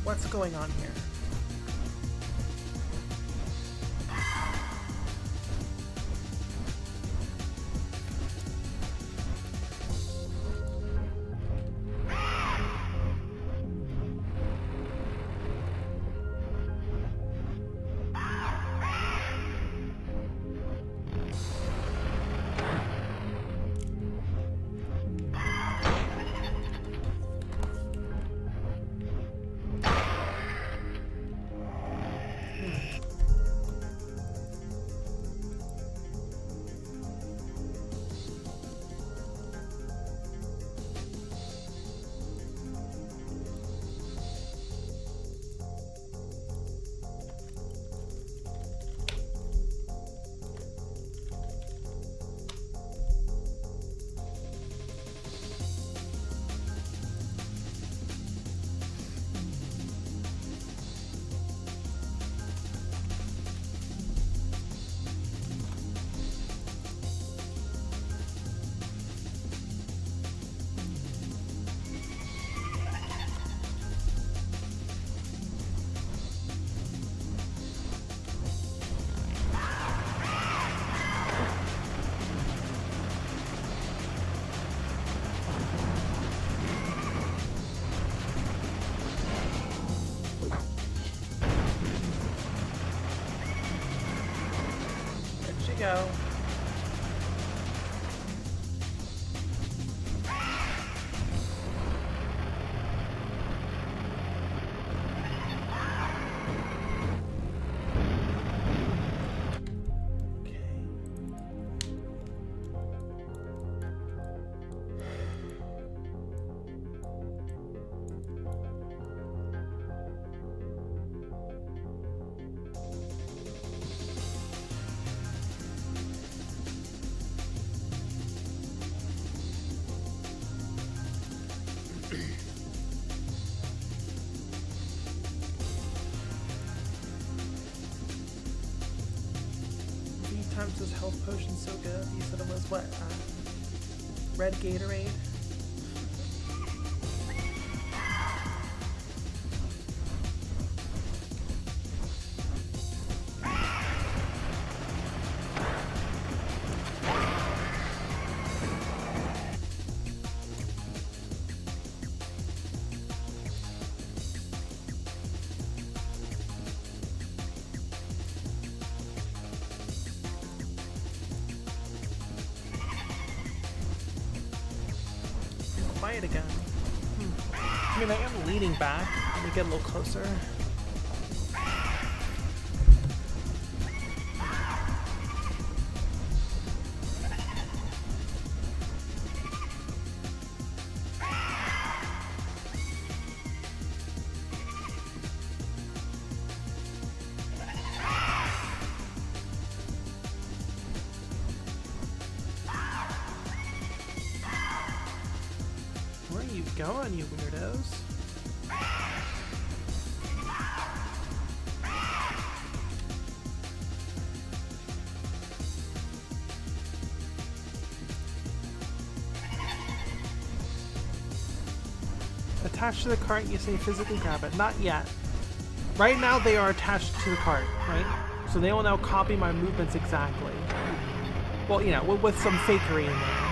What's going on here? Go. Times this health potion's so good. You said it was what? Red Gatorade? Quiet again. I mean, I am leaning back. Let me get a little closer. Go on, you weirdos. Attached to the cart, you say physically grab it. Not yet. Right now they are attached to the cart, right? So they will now copy my movements exactly. Well, you know, with some fakery in there.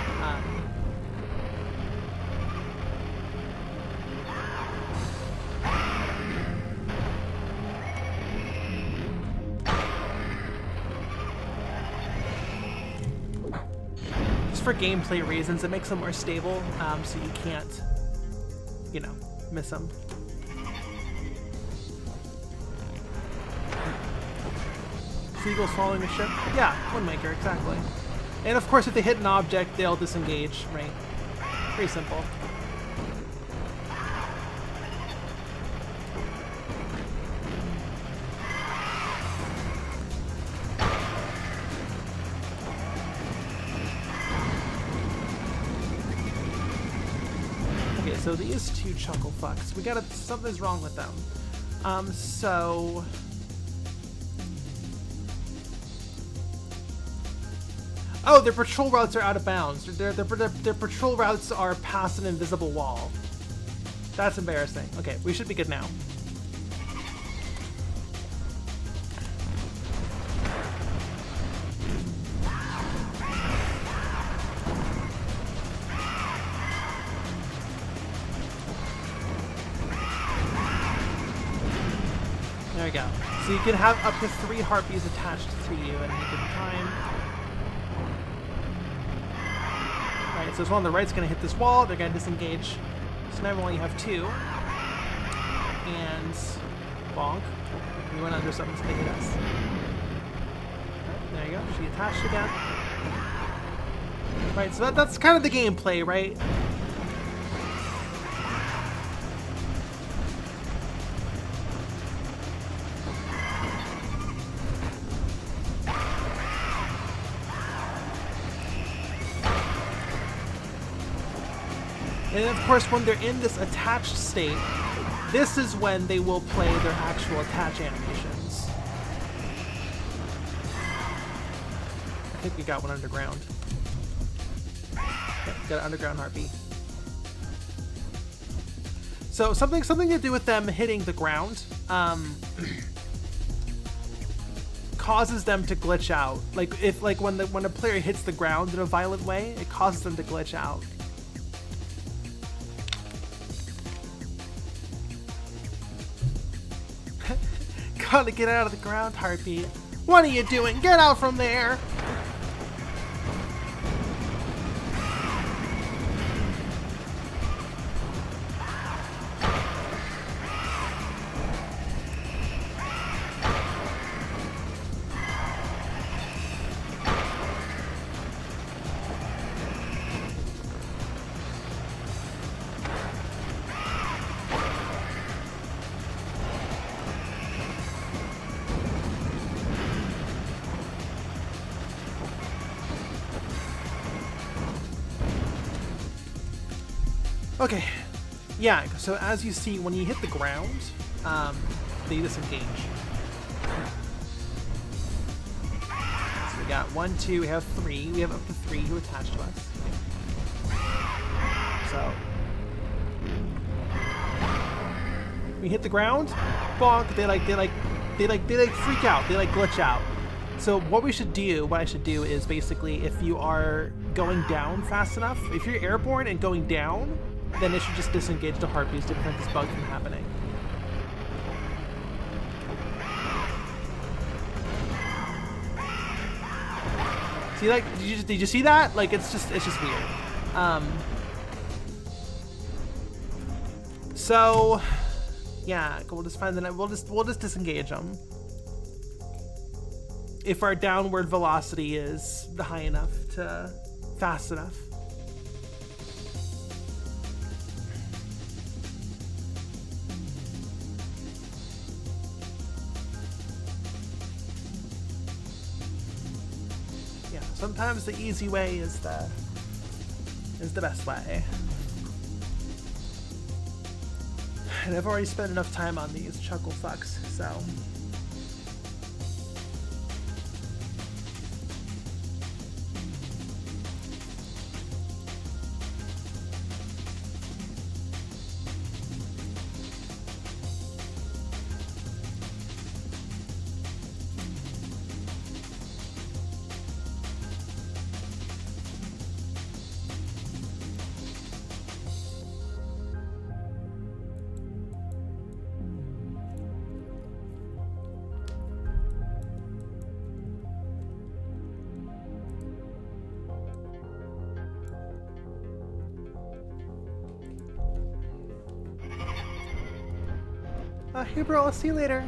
For gameplay reasons, it makes them more stable, so you can't, you know, miss them. Seagulls following a ship? Yeah, Windmaker, exactly. And of course, if they hit an object, they'll disengage, right? Pretty simple. so these two chuckle fucks, we gotta, something's wrong with them. So oh, their patrol routes are out of bounds. Their patrol routes are past an invisible wall. That's embarrassing. Okay, we should be good now. There we go. So you can have up to 3 harpies attached to you at any given time. Alright, so this one on the right's going to hit this wall. They're going to disengage. So now we only have 2. And bonk. We went under something, so they hit us. Right, there you go. She attached again. Right, so that's kind of the gameplay, right? And of course, when they're in this attached state, this is when they will play their actual attach animations. I think we got one underground. Yep, got an underground harpy. So something to do with them hitting the ground causes them to glitch out. Like when a player hits the ground in a violent way, it causes them to glitch out. Gotta get out of the ground, Harpy. What are you doing? Get out from there! Okay, yeah, so as you see, when you hit the ground, they disengage. So we got 1, 2, we have 3. We have up to 3 who attach to us. So we hit the ground, bonk, they freak out, they glitch out. So what I should do is basically, if you are going down fast enough, if you're airborne and going down, then it should just disengage the harpies to prevent this bug from happening. See, like, did you see that? Like, it's just weird. So, yeah, we'll just find the we'll just disengage them if our downward velocity is high enough to fast enough. Sometimes the easy way is the best way. And I've already spent enough time on these chuckle fucks, so. Hey bro, I'll see you later.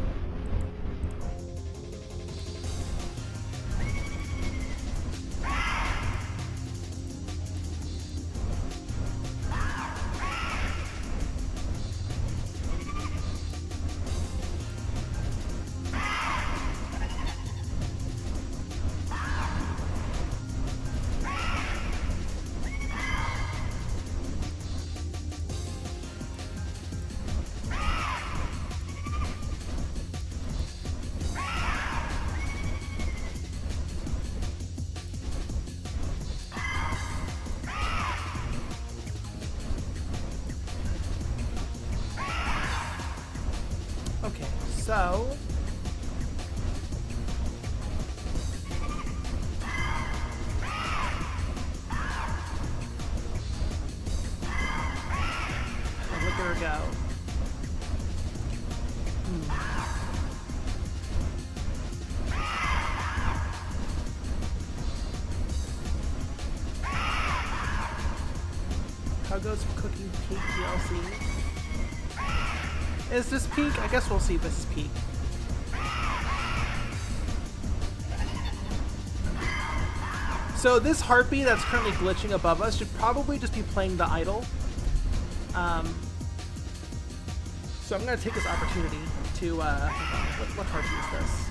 So look at her go. How goes Cooking Peak DLC? Is this peak? I guess we'll see if this is peak. So this harpy that's currently glitching above us should probably just be playing the idol. So I'm going to take this opportunity to, what harpy is this?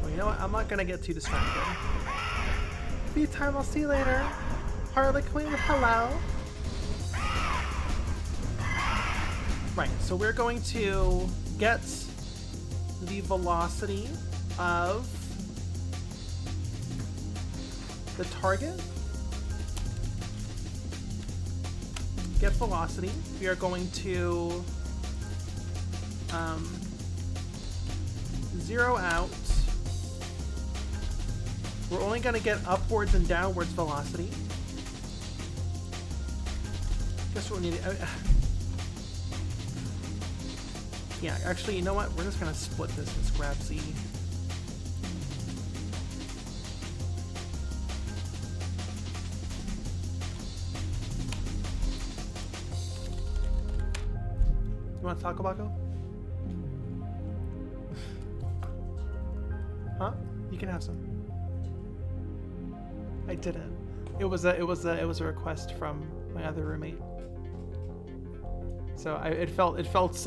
You know what? I'm not gonna get too distracted. Be time. I'll see you later. Harlequin, hello. Right. So we're going to get the velocity of the target. Get velocity. We are going to zero out. We're only going to get upwards and downwards velocity. Guess what we need to... yeah, actually, you know what? We're just going to split this and just grab Z. You want Taco Baco? Huh? You can have some. I didn't. It was a request from my other roommate. So it felt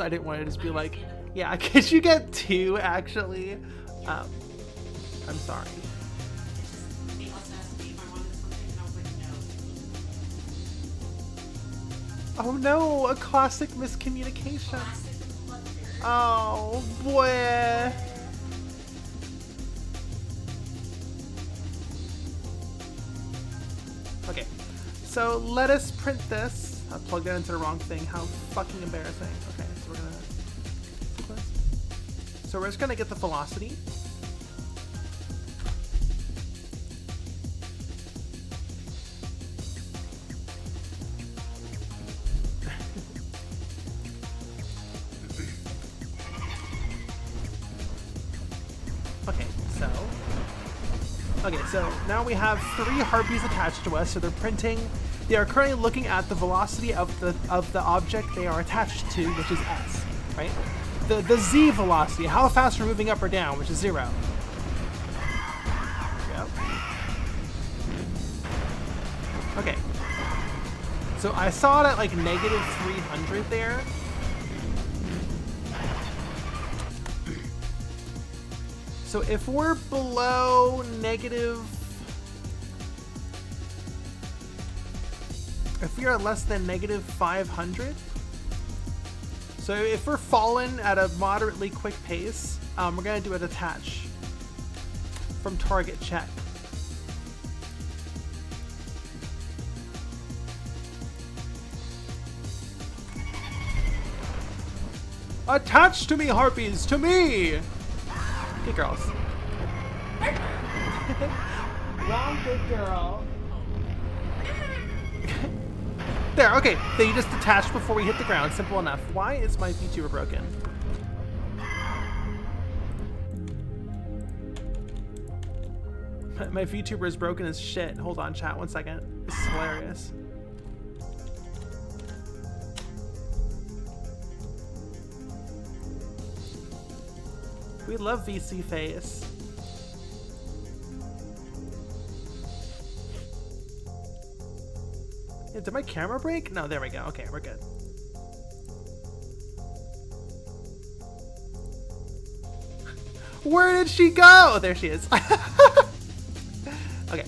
I didn't want to just be like, yeah, could you get two actually? I'm sorry. They also asked me if I wanted something, and I was like, no. Oh no, a classic miscommunication. Classic blunder. Oh boy. Okay, so let us print this. I plugged it into the wrong thing. How fucking embarrassing. Okay, so we're gonna sequence. So we're just gonna get the velocity. Okay, so now we have 3 harpies attached to us, so they're printing. They are currently looking at the velocity of the object they are attached to, which is S, right? The Z velocity, how fast we're moving up or down, which is 0. Yep. Okay. So I saw it at like negative 300 there. So if we're below negative, if we are less than negative 500, so if we're falling at a moderately quick pace, we're gonna do a detach from target check. Attach to me, harpies, to me! Good girls. Wrong good girl. There, okay. They just detached before we hit the ground. Simple enough. Why is my Vtuber broken? My VTuber is broken as shit. Hold on, chat, 1 second. This is hilarious. We love VC Face. Yeah, did my camera break? No, there we go. Okay, we're good. Where did she go? Oh, there she is. Okay.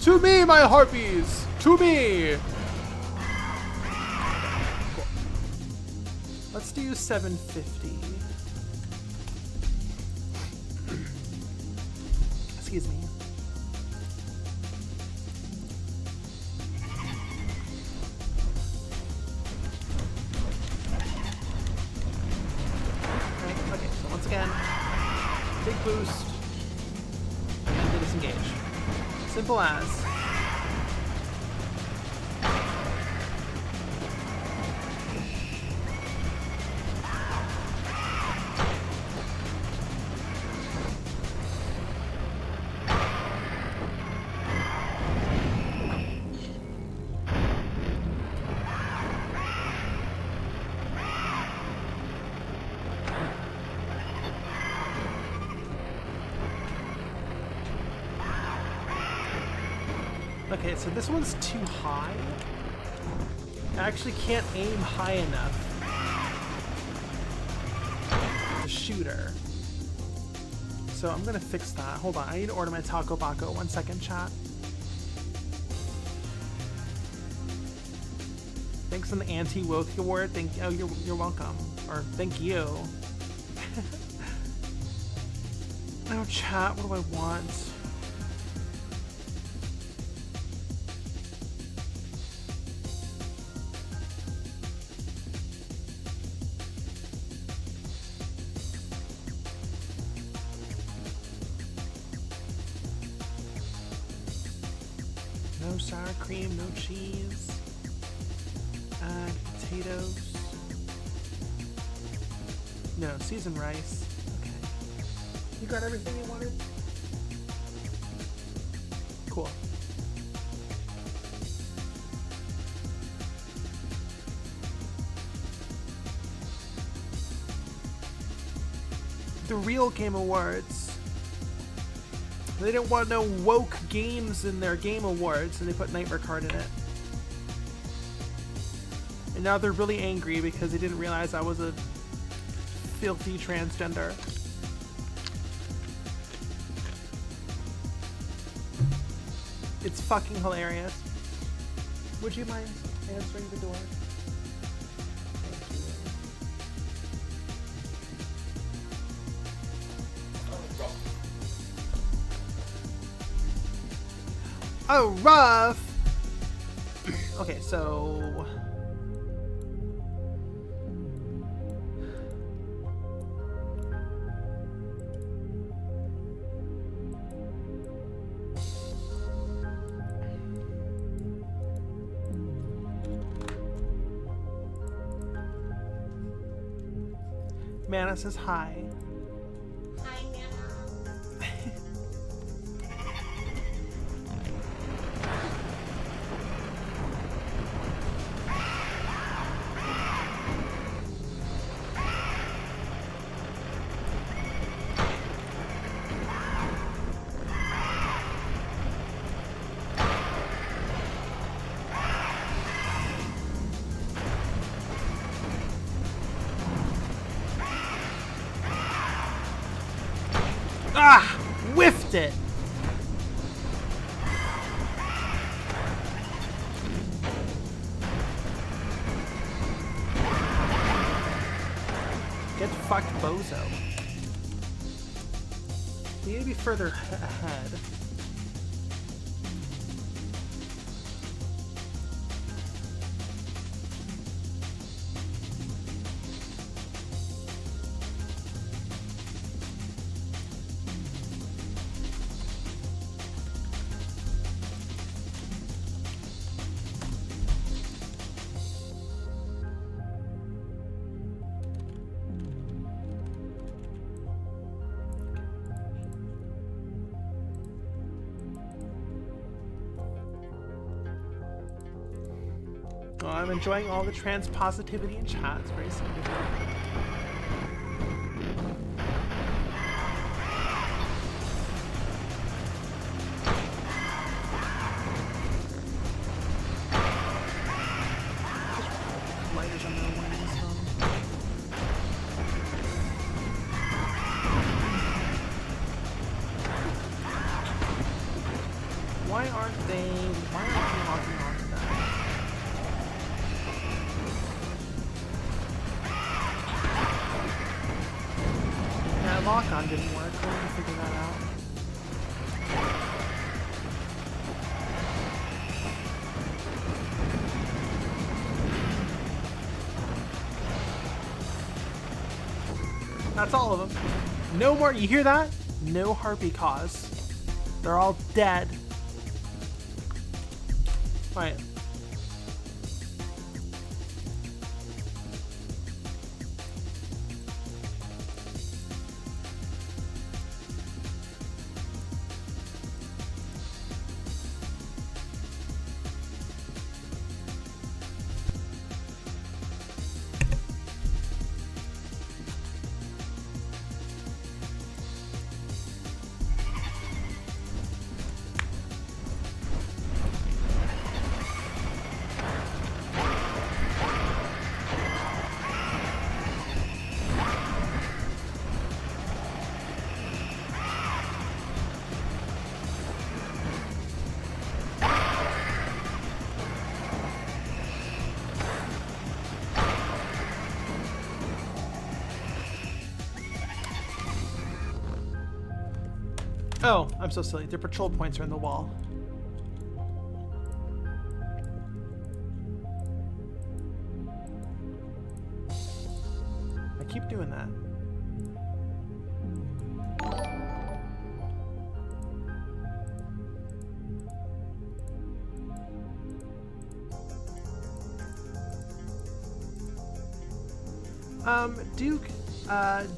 To me, my harpies! To me! Cool. Let's do 750. Excuse me. Right, okay, so once again, big boost, and then disengage. Simple as. Okay, so this one's too high. I actually can't aim high enough to shoot her. So I'm gonna fix that. Hold on, I need to order my Taco Baco. 1 second, chat. Thanks on the anti-woke award. Oh, you're welcome. Or thank you. Oh, chat, what do I want? No sour cream, no cheese. Add potatoes. No, seasoned rice. Okay. You got everything you wanted? Cool. The real Game Awards. They didn't want no woke games in their Game Awards, and they put Nightmare Card in it. And now they're really angry because they didn't realize I was a filthy transgender. It's fucking hilarious. Would you mind answering the door? Oh, rough! Okay, so... Mana says hi. Hi, Nana. Ah! Whiffed it! Get fucked, bozo. We need to be further ahead. Oh, I'm enjoying all the trans positivity in chat. It's very significant. Lighters on their wings, Why aren't they locking onto that? Yeah, lock-on didn't work. We need to figure that out. That's all of them. No more, you hear that? No harpy cause. They're all dead. Alright. Oh, I'm so silly. Their patrol points are in the wall. I keep doing that.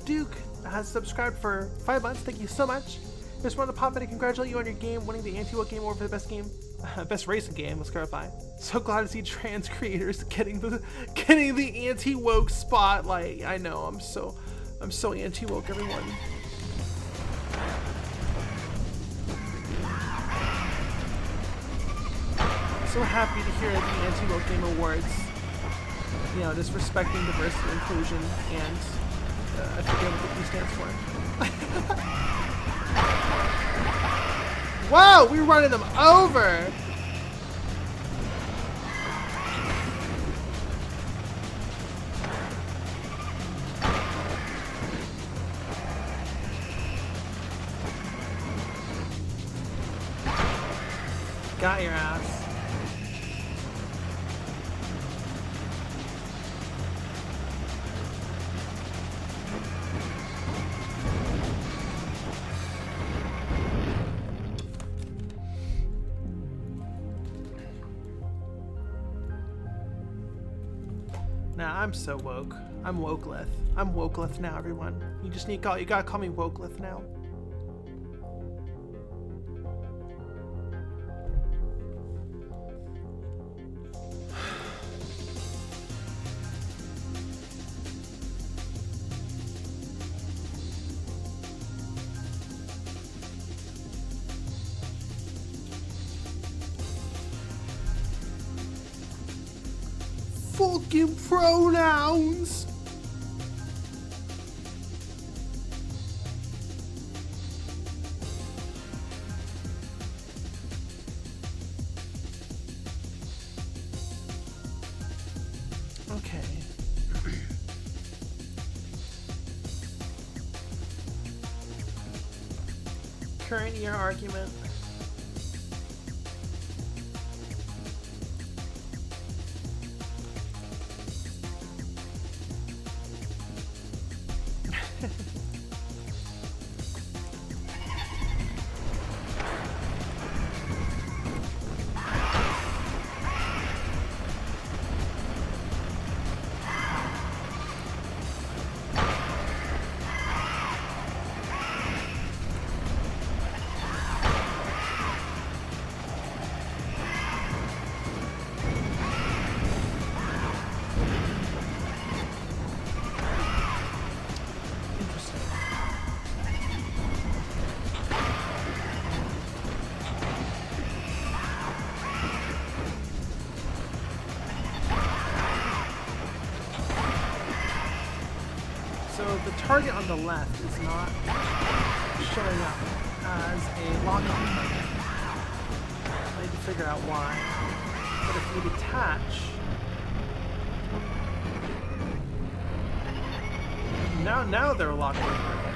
Duke has subscribed for 5 months. Thank you so much. Just wanted to pop in and congratulate you on your game, winning the anti-woke game award for the best game, best racing game. Let's clarify. So glad to see trans creators getting the anti-woke spotlight. I know I'm so anti-woke, everyone. So happy to hear the anti-woke game awards. You know, just respecting diversity, inclusion, and I forget what the E stands for. Whoa, we're running them over! Got your ass. Nah, I'm so woke. I'm wokeleth. I'm wokeleth now, everyone. You just need you gotta call me wokeleth now. Fucking pronouns! Okay. Current year argument. the target on the left is not showing up as a lock-on target. I need to figure out why. But if we detach, now they're a lock-on target.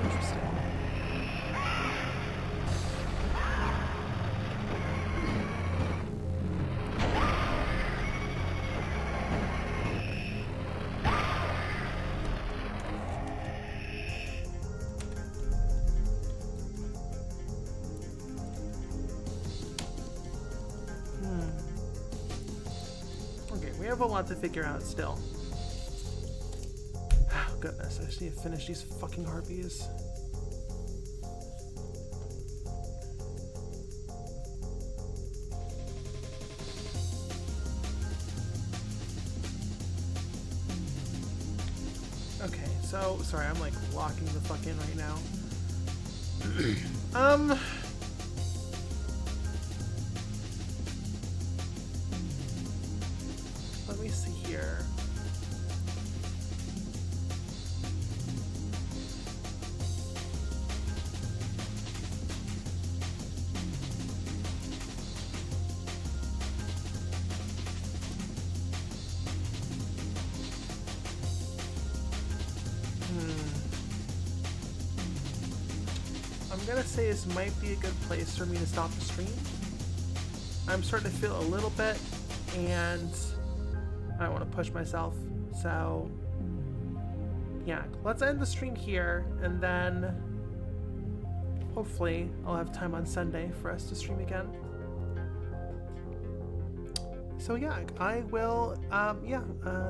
Interesting. Okay, we have a lot to figure out still. Oh, goodness, I just need to finish these fucking harpies. Okay, so, sorry, I'm like locking the fuck in right now. Let me see here. I'm gonna say this might be a good place for me to stop the stream. I'm starting to feel a little bit, and I don't want to push myself, so yeah, let's end the stream here, and then hopefully I'll have time on Sunday for us to stream again. So yeah, I will,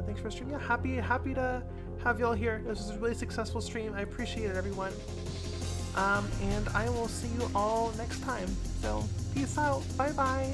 thanks for streaming. Yeah, happy to have y'all here. This was a really successful stream. I appreciate it, everyone. And I will see you all next time. So peace out. Bye bye.